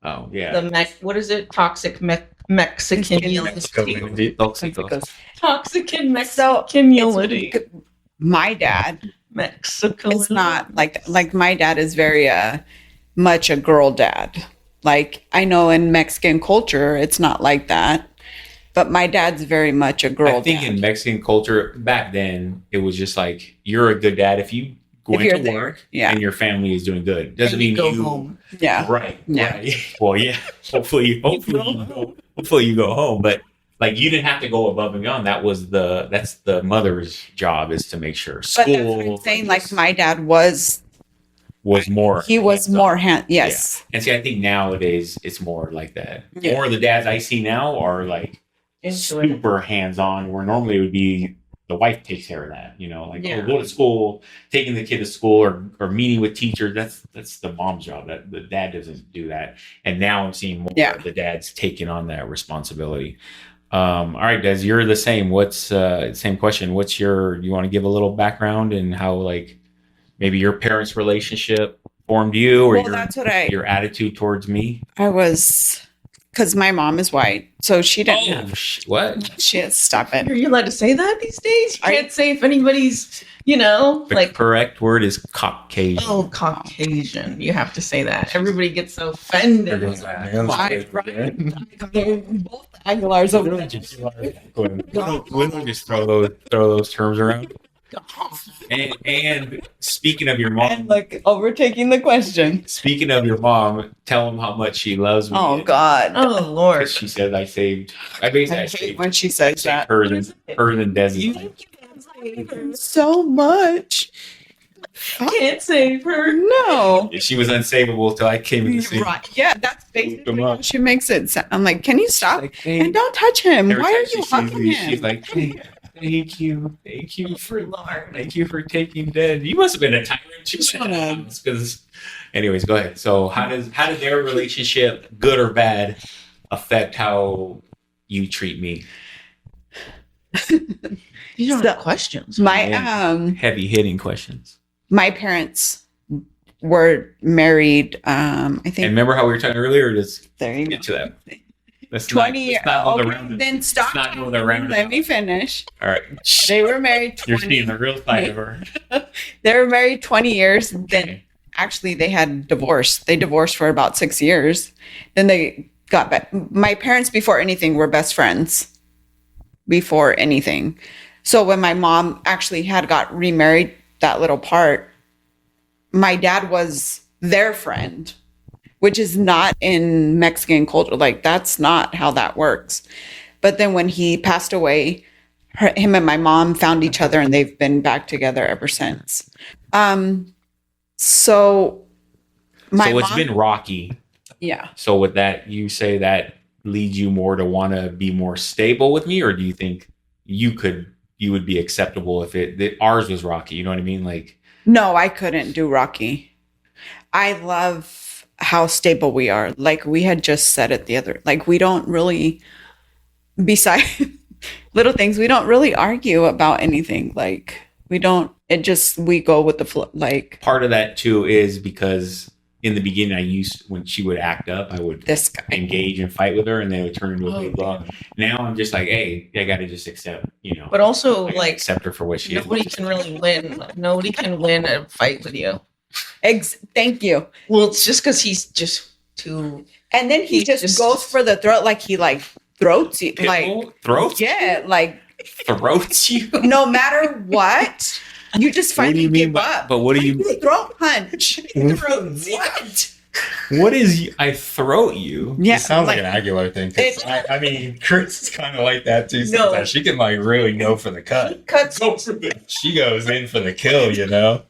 Oh yeah. What is it? Toxic Mexicanility. Toxic Mexicanility. My dad Mexico. is not like my dad is very much a girl dad. Like I know in Mexican culture it's not like that, but my dad's very much a girl I think dad. in Mexican culture back then, it was just like you're a good dad if you go If you're into there, work yeah. and your family is doing good. Doesn't mean go you home. Yeah. right. Yeah. Right. Well, yeah. Hopefully you go home. But like you didn't have to go above and beyond. That's the mother's job is to make sure But that's what I'm school saying. Like my dad was more. he was more yes. And see, I think nowadays it's more like that. Yeah. More of the dads I see now are like Into it. super hands-on, where normally it would be the wife takes care of that, like Yeah. go to school, taking the kid to school or meeting with teachers. That's the mom's job. That the dad doesn't do that. And now I'm seeing more of the dads taking on that responsibility. All right, Des, you're the same. What's same question? You want to give a little background and how like maybe your parents' relationship formed you or That's what your attitude towards me? I was because my mom is white, so she didn't Oh, have what? shit. Stop it. Are you allowed to say that these days? You can't say if anybody's, The like, correct word is Caucasian. oh, Caucasian. You have to say that. Everybody gets so offended. Both Aguilars over there. We'll just throw those terms around. And speaking of your mom, And like overtaking the question. speaking of your mom, tell them how much she loves me. Oh God. Oh, Lord. 'Cause she said I I basically hate when she says that. her than Desi. So much. Can't save her. No. She was unsavable till I came in the scene. Right. Yeah, that's basically Come on. how she makes it sound. I'm like, can you stop? Like, hey, And don't touch him. every Why time are she you sees hugging me, him? she's like, hey, thank you for Lord. thank you for taking Dad. You must have been a tyrant too. Shut up. Because, anyways, go ahead. So, how did their relationship, good or bad, affect how you treat me? You don't So- have questions. My Heavy hitting questions. my parents were married. I think And remember how we were talking earlier? Just there you go. get to that. Let's 20 let's not go okay, around it. then stop. not go the round Let me finish. All right. They were married You're 20. seeing the real side of her. They were married 20 years. Then Okay. actually they had divorced. They divorced for about 6 years. Then they got back. My parents before anything were best friends. Before anything. So when my mom actually had got remarried, that little part, my dad was their friend, which is not in Mexican culture. Like that's not how that works. But then when he passed away, him and my mom found each other and they've been back together ever since. So my So it's mom, been rocky. yeah. So with that, you say that leads you more to want to be more stable with me, or do you think you would be acceptable if ours was rocky? You know what I mean? Like, No, I couldn't do Rocky. I love how stable we are. Like we had just said it the other, like we don't really, beside little things, we don't really argue about anything. Like we don't, we go with the flow. Like part of that too is because in the beginning, when she would act up, I would this guy. engage and fight with her, and then it would turn into a Oh, big blah. Now I'm just like, hey, I got to just accept, But also, I gotta like, accept her for what she is. nobody can really win. Nobody can win a fight with you. Thank you. Well, it's just because he's just too. And then he just goes for the throat, like he like throats you, like Pitbull? Throats? yeah, like Throats you? no matter what, you just What do finally you mean give by? up. But what do you? Throat punch. What? What is? I throat you? Yeah, It sounds like an Aguilar thing. 'Cause I mean, Chris is kind of like that too. No. Sometimes she can like really go for the cut. Cuts. She goes in for the kill, you know.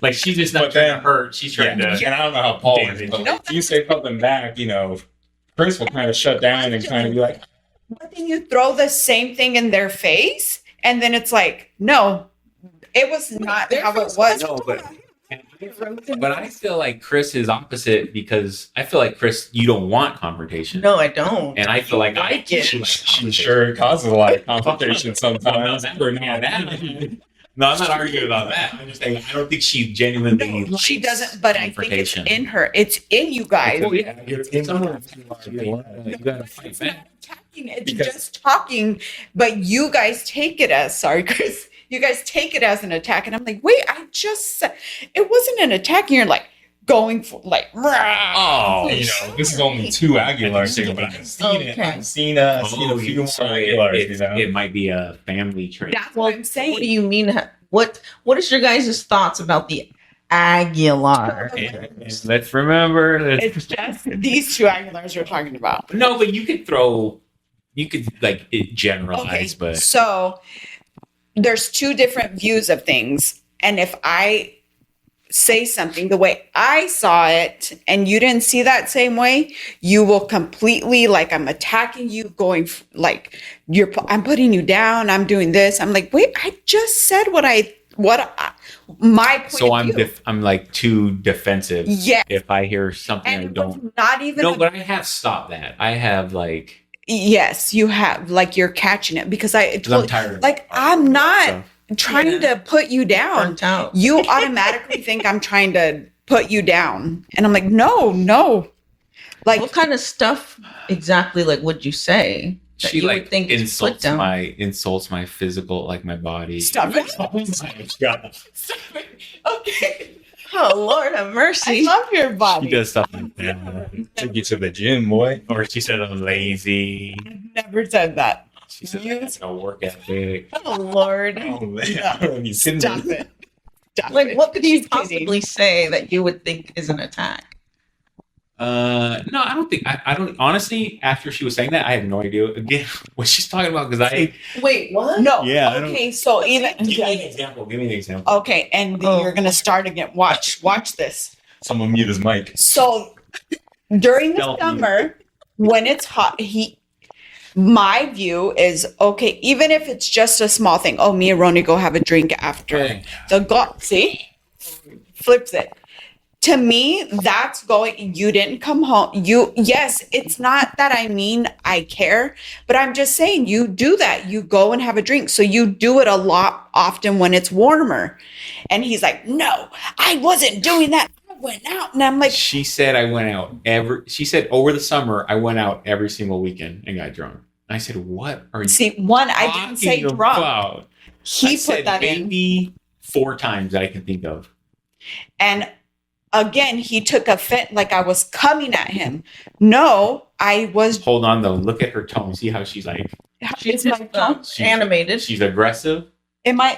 Like she's just not But trying then- to hurt. She's trying And to. I don't know how Paul is, Damage. but like, if you say something back, Chris will kind of shut down and kind of be like, but then you throw the same thing in their face, and then it's like, no, it was not how it was. No, but But I feel like Chris is opposite because I feel like Chris, you don't want confrontation. No, I don't. And I feel like I like it. She sure causes a lot of confrontation sometimes. No, I'm not arguing about that. I'm just saying I don't think she genuinely No, she likes doesn't, but I think it's confrontation. in her. It's in you guys. Oh, yeah, you gotta fight It's not back. attacking, it's Because- just talking, but you guys take it as, sorry, Chris, you guys take it as an attack. And I'm like, wait, I just said it wasn't an attack. And you're like going for like, Oh, You know, this is only 2 Aguilars here, but I've seen it. Okay. I've seen a few more Aguilars, you know. It might be a family trait. that's what I'm saying. What do you mean? What is your guys' thoughts about the Aguilar? And let's remember that. It's just these 2 Aguilars we're talking about. No, but you could like it generalize, but So there's 2 different views of things. And if I say something the way I saw it and you didn't see that same way, you will completely like I'm attacking you, like I'm putting you down, I'm doing this. I'm like, wait, I just said my point so of view. I'm like too defensive. Yeah. If I hear something And I it don't. was not even No, but I have stopped that. I have like. yes, you have like you're catching it because I Because I'm tired of like it. I'm not So, trying to put you down. Burnt out. You automatically think I'm trying to put you down. And I'm like, no. Like, What kind of stuff exactly? Like, would you say? That she you would like think is put insults down? insults my physical, like my body. stop it. Oh my God. Stop it. Okay. Oh Lord have I mercy! love your body. She does stuff like that. Took you to the gym, boy. Or she said I'm lazy. I've never said that. She said I have no work ethic. Oh Lord! Oh, man. Stop it. Stop Like, it. what could you She's kidding. possibly say that you would think is an attack? No, I don't think I don't honestly. After she was saying that, I had no idea again what she's talking about because I. Wait, what? No. Yeah, I don't- Okay, so even Give me an example. Give me an example. okay, and then you're gonna start again. Watch this. Someone mute his mic. So during the Stealth summer, when it's hot, my view is okay, even if it's just a small thing. Oh, me and Ronnie go have a drink after the golf. See? Flips it. To me, that's going, you didn't come home. Yes, it's not that I care, but I'm just saying you do that. You go and have a drink. So you do it a lot often when it's warmer. And he's like, no, I wasn't doing that. I went out. And I'm like, She said I went out she said over the summer I went out every single weekend and got drunk. And I said, what are you see, one, I didn't say talking drunk. about? He I put said that in. maybe 4 times that I can think of. And again, he took offense, like I was coming at him. No, I was. Hold on though. Look at her tone. See how she's like She's Is my just, tone? animated. she's aggressive.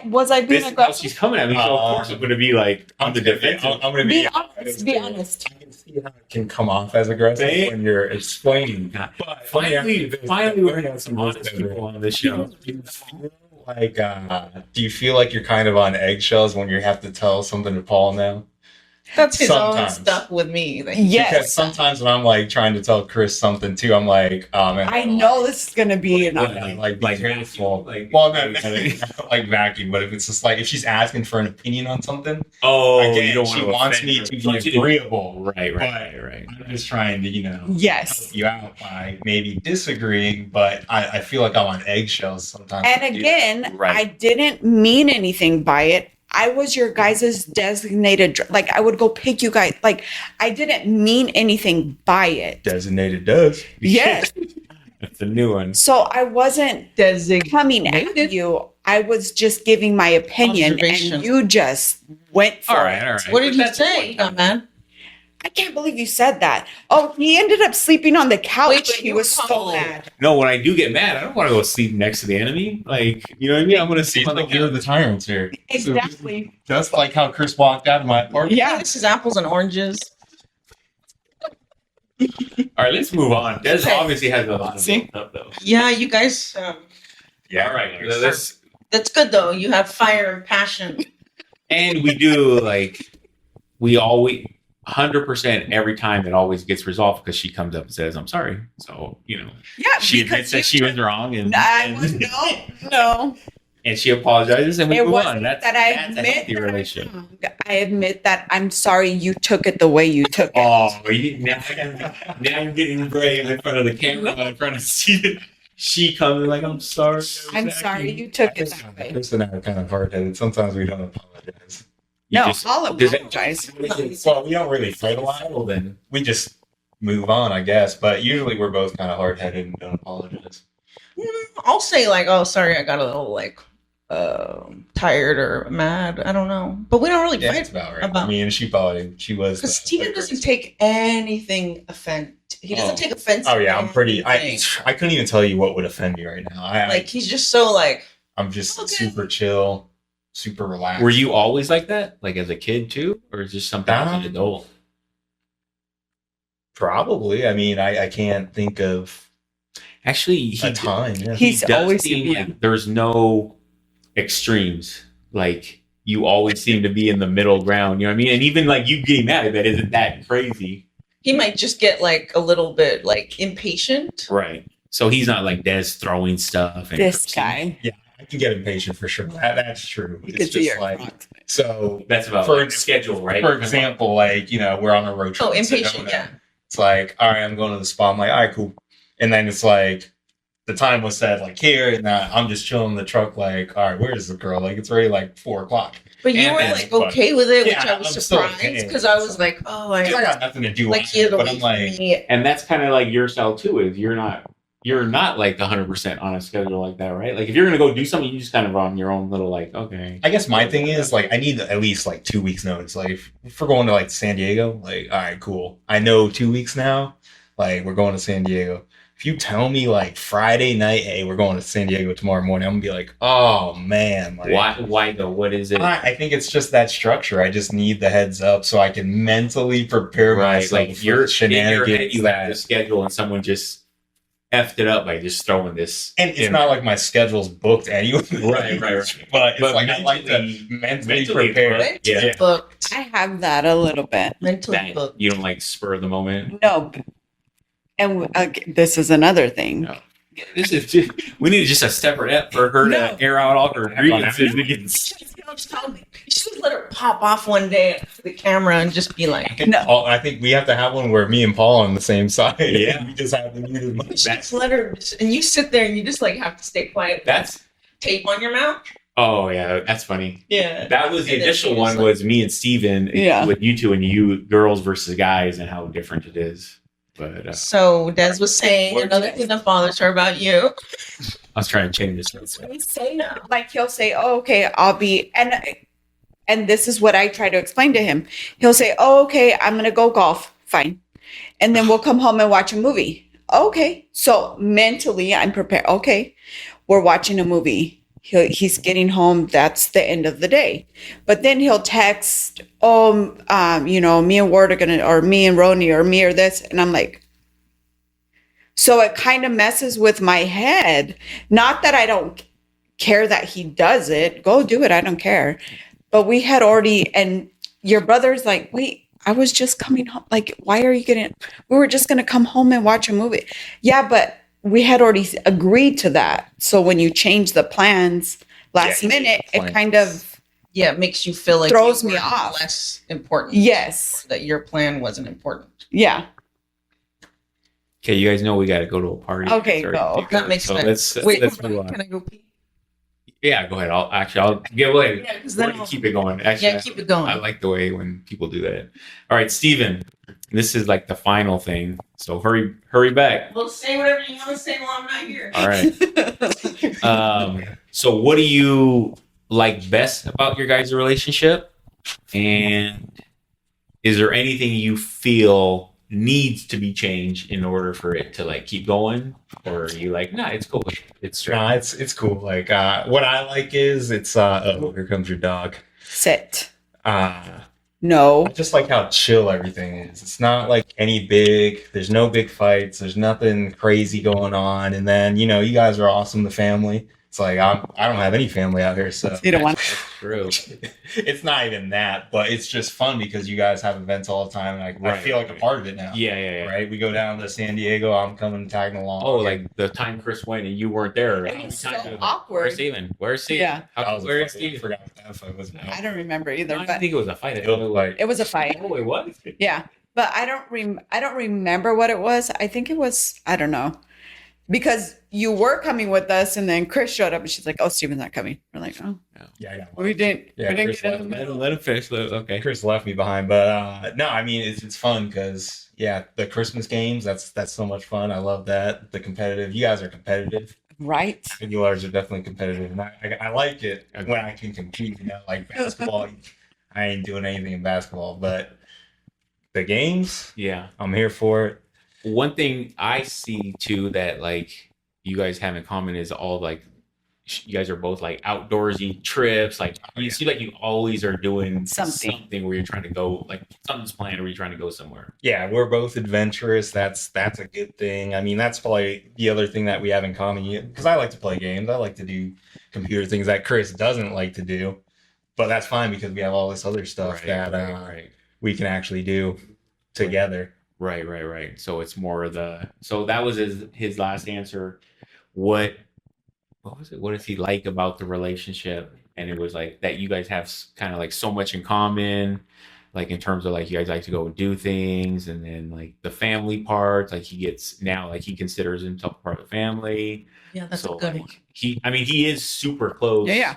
Was I being This is how aggressive? she's coming at me. So of course I'm gonna be like on the defensive. I'm gonna Be honest. Be honest. I can see how it can come off as aggressive Right? when you're explaining. God, But Finally, we're gonna have some honest people on this show. Do you feel like you're kind of on eggshells when you have to tell something to Paul now? That's his own Sometimes. stuff with me. That Yes. Because sometimes when I'm like trying to tell Chris something too, I'm like, oh man. I know this is going to be an Like Like careful. like Well, no, like vacuum, but if it's just like if she's asking for an opinion on something, oh, again, you don't she want wants offend me her. to She wants be you agreeable. Right. I'm just trying to, Yes. help you out by maybe disagreeing, but I feel like I'm on eggshells sometimes. And with you. again, Right. I didn't mean anything by it. I was your guys' designated, like I would go pick you guys. Like I didn't mean anything by it. Designated does. Yes. That's a new one. So I wasn't designated. coming at you. I was just giving my opinion Observation. and you just went for it. All right. What did But you that's say, young man? I can't believe you said that. Oh, he ended up sleeping on the couch. Wait, He you was were so calm. mad. No, when I do get mad, I don't want to go sleep next to the enemy. Like, you know what I mean? I'm gonna sleep Seems on the like you're couch. the tyrants here. Exactly. Just like how Chris walked out of my apartment. Yeah. This is apples and oranges. All right, let's move on. Des Okay. obviously has a lot of See? stuff though. Yeah, you guys. Yeah. All right, let's That's good though. You have fire and passion. and we do like we always 100% every time it always gets resolved because she comes up and says, "I'm sorry." So Yeah. she because admits that she was wrong, and No. and she apologizes, and we It move wasn't on. That's that I a admit healthy that I'm relationship. wrong. I admit that I'm sorry you took it the way you took it. Oh, now I'm getting brave in front of the camera, in front of Steven. She comes like, I'm sorry. I was I'm acting- sorry you took it that way. Chris and I are kind of hard-headed. Sometimes we don't apologize. You No, just- I'll does it- apologize. Well, we don't really fight a lot. Well, then we just move on, I guess. But usually we're both kind of hard-headed and don't apologize. I'll say like, oh, sorry, I got a little like tired or mad. I don't know, but we don't really Yeah, fight that's about right. about. I mean, she was. Because Steven doesn't take anything offense. He doesn't take offense. Oh yeah, I'm pretty. anything. I couldn't even tell you what would offend me right now. Like he's just so like. I'm just Okay. super chill, super relaxed. Were you always like that, like as a kid too, or is this something as an adult? Probably. I mean, I can't think of Actually, a time. Yeah. He's does always seem like there's no extremes. Like you always seem to be in the middle ground. You know what I mean? And even like you getting mad at that isn't that crazy, He might just get like a little bit like impatient. right? So he's not like Des throwing stuff. And this cursing. guy. I can get impatient for sure. That's true. You It's could see just your like clocks. so. That's about For like, schedule, right? For example, like we're on a road trip. Oh, in impatient. Sedona. Yeah. It's like, all right, I'm going to the spa. I'm like, all right, cool. And then it's like, the time was set like here, and I'm just chilling in the truck. Like, all right, where is the girl? Like, it's already like 4:00. But you And were that's like fun. okay with it, which Yeah, I was I'm still surprised okay. because I was like, oh, I I got nothing to do. like with he had it, to but wait I'm for like, me. And that's kind of like your style too. Is you're not like 100% on a schedule like that, right? Like if you're gonna go do something, you just kind of on your own little like, okay. I guess my thing is like I need at least like 2 weeks notice. Like if we're going to like San Diego, like all right, cool. I know 2 weeks now. Like we're going to San Diego. If you tell me like Friday night, hey, we're going to San Diego tomorrow morning, I'm gonna be like, oh man, like, Why though? What is it? I think it's just that structure. I just need the heads up so I can mentally prepare Right, myself like for you're the shenanigans. in your head, you have the that, schedule, and someone just effed it up by just throwing this. and it's in. not like my schedule's booked anyway. Right. But it's But like I like to mentally prepare. right? Mentally Yeah. booked. I have that a little bit. Mentally That booked. you don't like spur of the moment. No. And this is another thing. No. This is just, we need just a separate app for her No. to air out all her grievances You should let her pop off one day to the camera and just be like, No. I think we have to have one where me and Paul are on the same side. Yeah. We just have to mute as much. just let her, and you sit there and you just like have to stay quiet. That's Tape on your mouth. oh yeah, that's funny. Yeah. That was the And then initial she was one like- was me and Steven Yeah. with you two and you girls versus guys and how different it is. But So Des was saying another thing that bothers her about you. I was trying to change this. We say like he'll say, "Oh, okay, I'll be," and this is what I try to explain to him. He'll say, "Oh, okay, I'm gonna go golf. Fine," and then we'll come home and watch a movie. Okay, so mentally I'm prepared. Okay, we're watching a movie. He's getting home. That's the end of the day. But then he'll text, me and Ward are gonna, or me and Roni, or me or this, and I'm like. So it kind of messes with my head. Not that I don't care that he does it. Go do it. I don't care. But we had already, and your brother's like, wait, I was just coming home. Like, why are you we were just going to come home and watch a movie. Yeah, but we had already agreed to that. So when you change the plans last Yeah, minute, plans. it kind of, Yeah, it makes you feel like Throws you me were off. less important. yes. Or that your plan wasn't important. Yeah. Okay, you guys know we got to go to a party. Okay, It's already go. big. That makes so sense. Let's Wait, let's hold move on. on. Can I go pee? Yeah, go ahead. I'll give away. Yeah, because We're then gonna I'll, keep it going. Actually, yeah, keep it going. I like the way when people do that. All right, Steven, this is like the final thing. So hurry back. Well, say whatever you want to say while I'm not here. All right. So what do you like best about your guys' relationship? And is there anything you feel needs to be changed in order for it to like keep going? Or are you like, nah, it's cool. It's straight. Nah, it's cool. Like what I like is it's oh, here comes your dog. Sit. I No. just like how chill everything is. It's not like there's no big fights, there's nothing crazy going on. And then, you guys are awesome, the family. It's like I don't have any family out here, so You don't want. That's true. it's not even that, but it's just fun because you guys have events all the time, and I Right, feel like right. a part of it now. Yeah. Right, we go down to San Diego. I'm coming tagging along. Oh, like the time Chris went and you weren't there. It was so Where's awkward. Steven? Where's Steven? Yeah. that was Where's I Steven? forgot what that fight was about. I don't remember either, No, I but think it was a fight. It was like it was a fight. Oh, it was? Yeah, but I don't remember what it was. I think it was, I don't know, because you were coming with us, and then Chris showed up, and she's like, "Oh, Steven's not coming." We're like, "Oh, yeah. we didn't Chris get in the left me. Let him finish. Okay. Chris left me behind, but no, I mean it's fun because the Christmas games that's so much fun. I love that the competitive. You guys are competitive. right." And you guys are definitely competitive, and I like it when I can compete. Like basketball, I ain't doing anything in basketball, but the games, Yeah. I'm here for it. One thing I see too that like you guys have in common is all like you guys are both like outdoorsy trips. Like you seem like you always are doing something where you're trying to go, like something's planned or you're trying to go somewhere. Yeah, we're both adventurous. That's a good thing. I mean, that's probably the other thing that we have in common. Because I like to play games. I like to do computer things that Chris doesn't like to do. But that's fine because we have all this other stuff Right. we can actually do together. Right. So it's more of the. So that was his last answer. What was it? What does he like about the relationship? And it was like that you guys have kind of like so much in common, like in terms of like you guys like to go and do things, and then like the family part. Like he gets now, like he considers himself part of the family. Yeah, that's So a good like, one. he is super close. Yeah.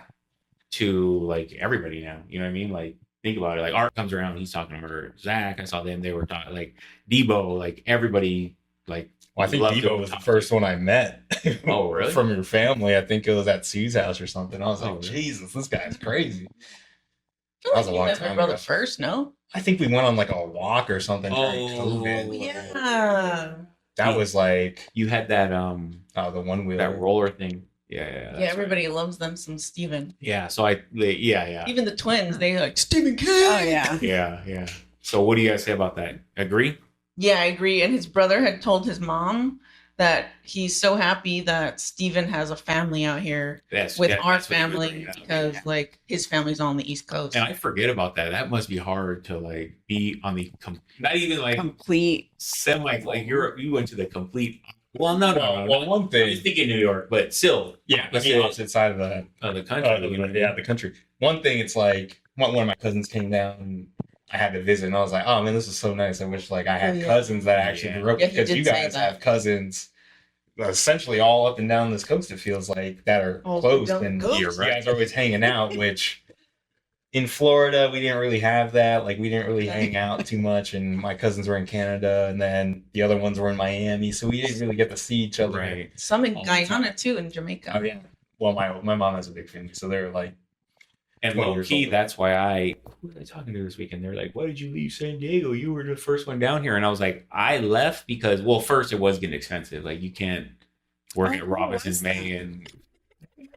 To like everybody now. You know what I mean? Like think about it. Like Art comes around, he's talking to her. Zach, I saw them. They were talking like Debo. Like everybody. Like Well, I think loved Debo him. was the first one I met. Oh, really? From your family. I think it was at Sue's house or something. I was like, Oh, really? Jesus, this guy's crazy. I feel That was like a you long met my time brother ago. first, no? I think we went on like a walk or something during Oh, COVID. Yeah. That was like You had that the one wheel. that roller thing. Yeah. Yeah, everybody loves them some Steven. Yeah. So yeah. Even the twins, they like Stephen King. Oh yeah. Yeah. So what do you guys say about that? Agree? Yeah, I agree. And his brother had told his mom that he's so happy that Steven has a family out here That's with that's our what he was family bringing up. because like his family's on the East Coast. And I forget about that. That must be hard to like be on the not even like Complete. semi like you went to the complete. Well, no. Well, one I was thing. thinking New York, but still, Yeah, I let's mean, say opposite side of the the country. You know? the country. One thing, it's like one of my cousins came down and I had to visit, and I was like, oh man, this is so nice. I wish like I had Oh, yeah. cousins that actually Yeah. grew up Yeah, he because did you say guys that. have cousins essentially all up and down this coast. It feels like that are Oh, close, down and the coast? You're you right. guys are always hanging out. Which in Florida we didn't really have that. Like we didn't really hang out too much, and my cousins were in Canada, and then the other ones were in Miami, so we didn't really get to see each other. Right. Some in All the Guyana too, in Jamaica. Oh yeah. Well, my mom has a big family, so they're like. And 12 low years key, old. that's why who was I talking to this weekend? They're like, why did you leave San Diego? You were the first one down here. And I was like, I left because, well, first it was getting expensive. Like you can't work at Oh, Robinson's what's May and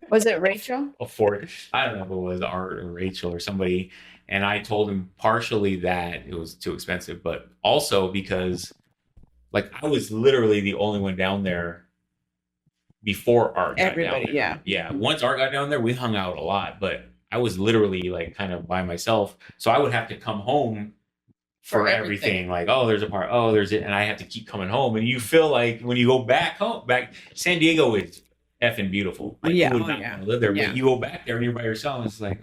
Was it Rachel? afford, I don't know if it was Art or Rachel or somebody. And I told him partially that it was too expensive, but also because like I was literally the only one down there before Art got Everybody, down there. yeah. Yeah. Once Art got down there, we hung out a lot, but I was literally like kind of by myself. So I would have to come home for everything. Like, oh, there's a part, oh, there's it. And I have to keep coming home. And you feel like when you go back home, San Diego is effing beautiful. Like, Yeah, you would oh, not yeah. want to live there. Yeah. But you go back there and you're by yourself. It's like,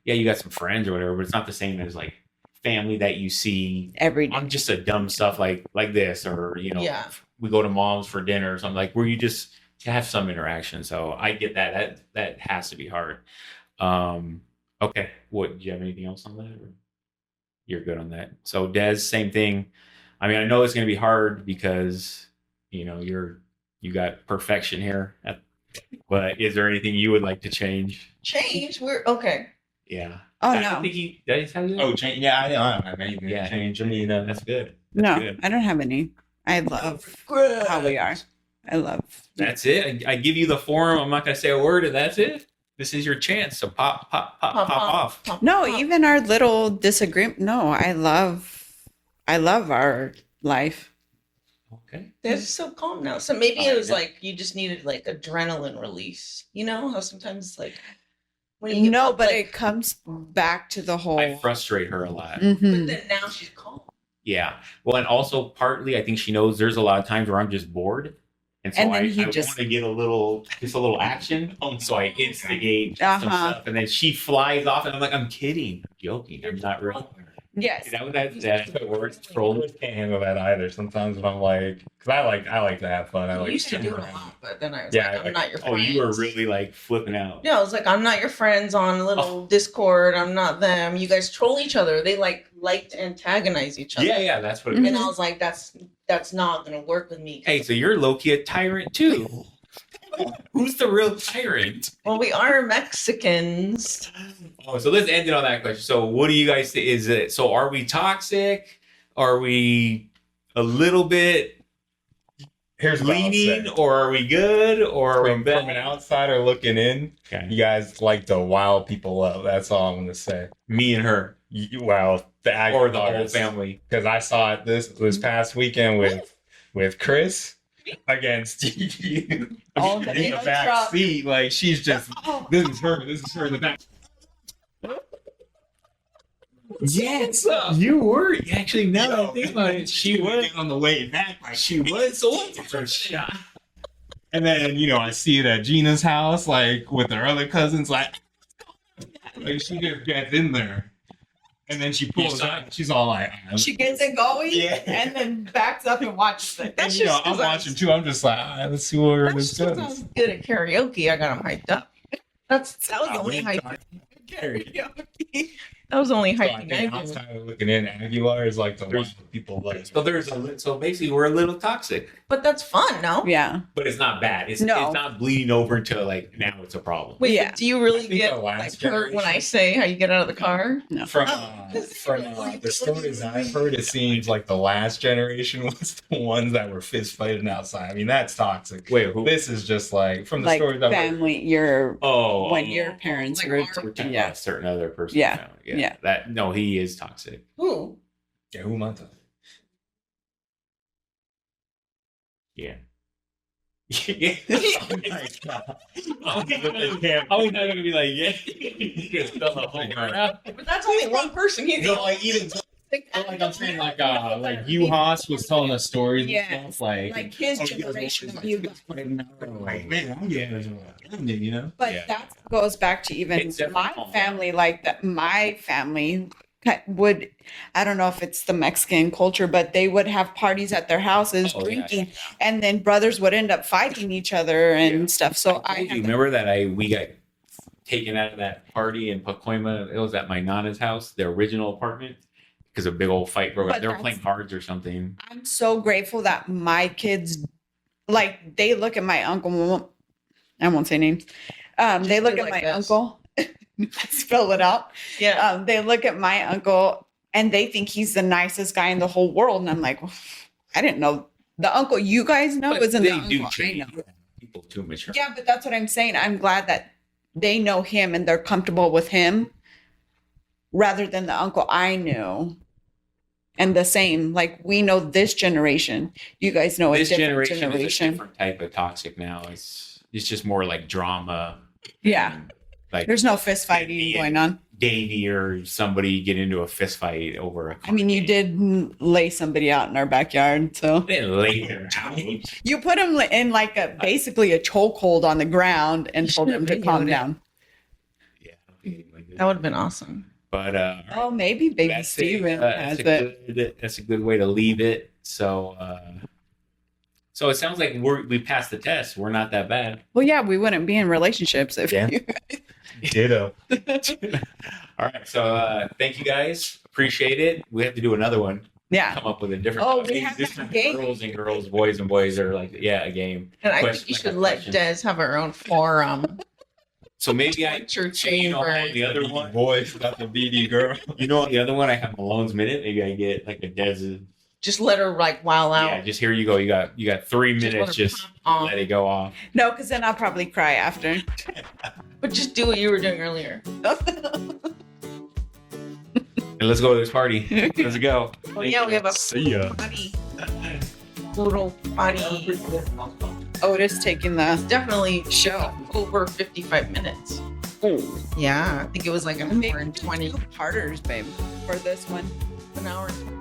yeah, you got some friends or whatever, but it's not the same as like family that you see Every day. on just a dumb stuff like this, or Yeah. we go to mom's for dinner or something, like where you just have some interaction. So I get that has to be hard. Okay, what, do you have anything else on that, or you're good on that? So Des, same thing. I mean, I know it's going to be hard because you got perfection here, but is there anything you would like to change? Change? We're okay. Yeah. Oh I no. don't think did I tell you that? Oh, change. Yeah, I don't have anything Yeah. to change. I mean, That's good. That's No, good. I don't have any. I love how we are. I love. That's it. I give you the forum. I'm not going to say a word, and that's it. This is your chance. So pop off. Pop, No, pop. even our little disagreement. No, I love our life. Okay. They're just so calm now. So maybe Oh, it was yeah. like you just needed like adrenaline release. You know how sometimes like when you get No, but like, it comes back to the whole. I frustrate her a lot. but Mhm. then now she's calm. Yeah. Well, and also partly, I think she knows there's a lot of times where I'm just bored. And so And then I he want just- to get just a little action. So I instigate some Uh-huh. stuff. And then she flies off. And I'm like, I'm kidding. I'm joking. I'm not really. Yes. Is that what that words troll? Trolls can't handle that either. Sometimes when I'm like, because I like to have fun. I I like used to do it a around. lot, but then I was Yeah, like, I'm like- not your friend. Oh, you were really like flipping out. Yeah, I was like, I'm not your friends on little Discord. I'm not them. You guys troll each other. They like to antagonize each other. Yeah, that's what it Mhm. is. And I was like, that's not gonna work with me. Hey, so you're low-key a tyrant too. Who's the real tyrant? Well, we are Mexicans. Oh, so let's end it on that question. So what do you guys think? Is it so are we toxic? Are we a little bit Here's what I'll leaning, say. or are we good, or are we From an bad? outsider looking in, Okay. you guys like to wow people up. That's all I'm gonna say. Me and her, Wow, the or the whole Aguilars. family. Because I saw it this past weekend with Chris against you Oh, in the the truck. back seat. Like she's just Oh, this is her in the back. Yes, you were actually. Now that I think about it, she was. on the way back. Like She was. So what's the first shot? And then, I see it at Gina's house, like with her other cousins, like she just gets in there. And then she pulls out, she's all like, she gets it going Yeah. and then backs up and watches it. That's and, just I'm 'cause I watching was- too. I'm just like, let's see where That's this just 'cause I goes. was good at karaoke. I got them hyped up. That was the only hype. That was the only So I hyping think I did. outside of looking in, Aguilar is like the one that people like. So basically, we're a little toxic, But that's fun, no? Yeah. but it's not bad. It's No. it's not bleeding over into like now it's a problem. Wait, Yeah. but do you really I think get the last like hurt when I generation- say how you get out of the car? From Oh. the stories I've heard, it seems like the last generation was the ones that were fist fighting outside. I mean, that's toxic. Wait, who? This is just like from the Like stories I've heard. family, your Oh, when your parents Like were. our- we're talking Yeah. about a certain other person. Yeah. Now. Yeah. That no, he is toxic. Who? Yeah, who am I talking? Yeah. Yeah. Oh my God. I was not gonna be like, yeah. You spell the whole word out. But that's only one person. He's No, like even like I'm saying, like you Haas was telling us stories Yeah. and stuff like his oh, you guys generation were of you. like, man, yeah, But Yeah. that goes back to even It's definitely my calm family, like that. My family would, I don't know if it's the Mexican culture, but they would have parties at their houses Oh, yeah, drinking, and then brothers would end up fighting each other and Yeah. stuff. So I I told you, have remember that we got taken out of that party in Pacoima. It was at my nana's house, their original apartment, because a big old fight broke out. But They were that's- playing cards or something. I'm so grateful that my kids, like, they look at my uncle. I won't say names. They look do at like my this. uncle. Spell it out. yeah. They look at my uncle and they think he's the nicest guy in the whole world. And I'm like, I didn't know the uncle you guys know But isn't they the uncle do I change. know. People too mature. Yeah, but that's what I'm saying. I'm glad that they know him and they're comfortable with him rather than the uncle I knew. And the same, like we know this generation. You guys know This a different generation, is a generation. different type of toxic now. It's just more like drama. Yeah. Like There's no fist fighting Yeah. going on. Davey or somebody get into a fist fight over a I mean, you did lay somebody out in our backyard, so They didn't lay them out. you put him in like a basically a chokehold on the ground and told him to calm down. Yeah. That would have been awesome. But Oh, maybe baby Steven has it. that's a good way to leave it. So so it sounds like we passed the test. We're not that bad. Well, yeah, we wouldn't be in relationships if Yeah. you. ditto. All right. So thank you guys. Appreciate it. We have to do another one. Yeah. Come up with a different. Oh, we have this that time game? girls and girls, boys and boys are like a game. And I Question- think you like should a let question. Des have her own forum. So maybe I. Your You know, chamber. the other one. Boys, not the BD girl. You know, the other one I have Malone's minute. Maybe I get like a Des. Just let her like wow out. Yeah, just here you go. You got 3 Just let minutes. her Just pop off. let it go off. No, because then I'll probably cry after. But just do what you were doing earlier. And let's go to this party. Let's go. Oh yeah, we have a See ya. party. little potty. Otis taking the Definitely show. over 55 minutes. Yeah, I think it was like an hour and 20. Parters, babe, for this one. An hour and 20.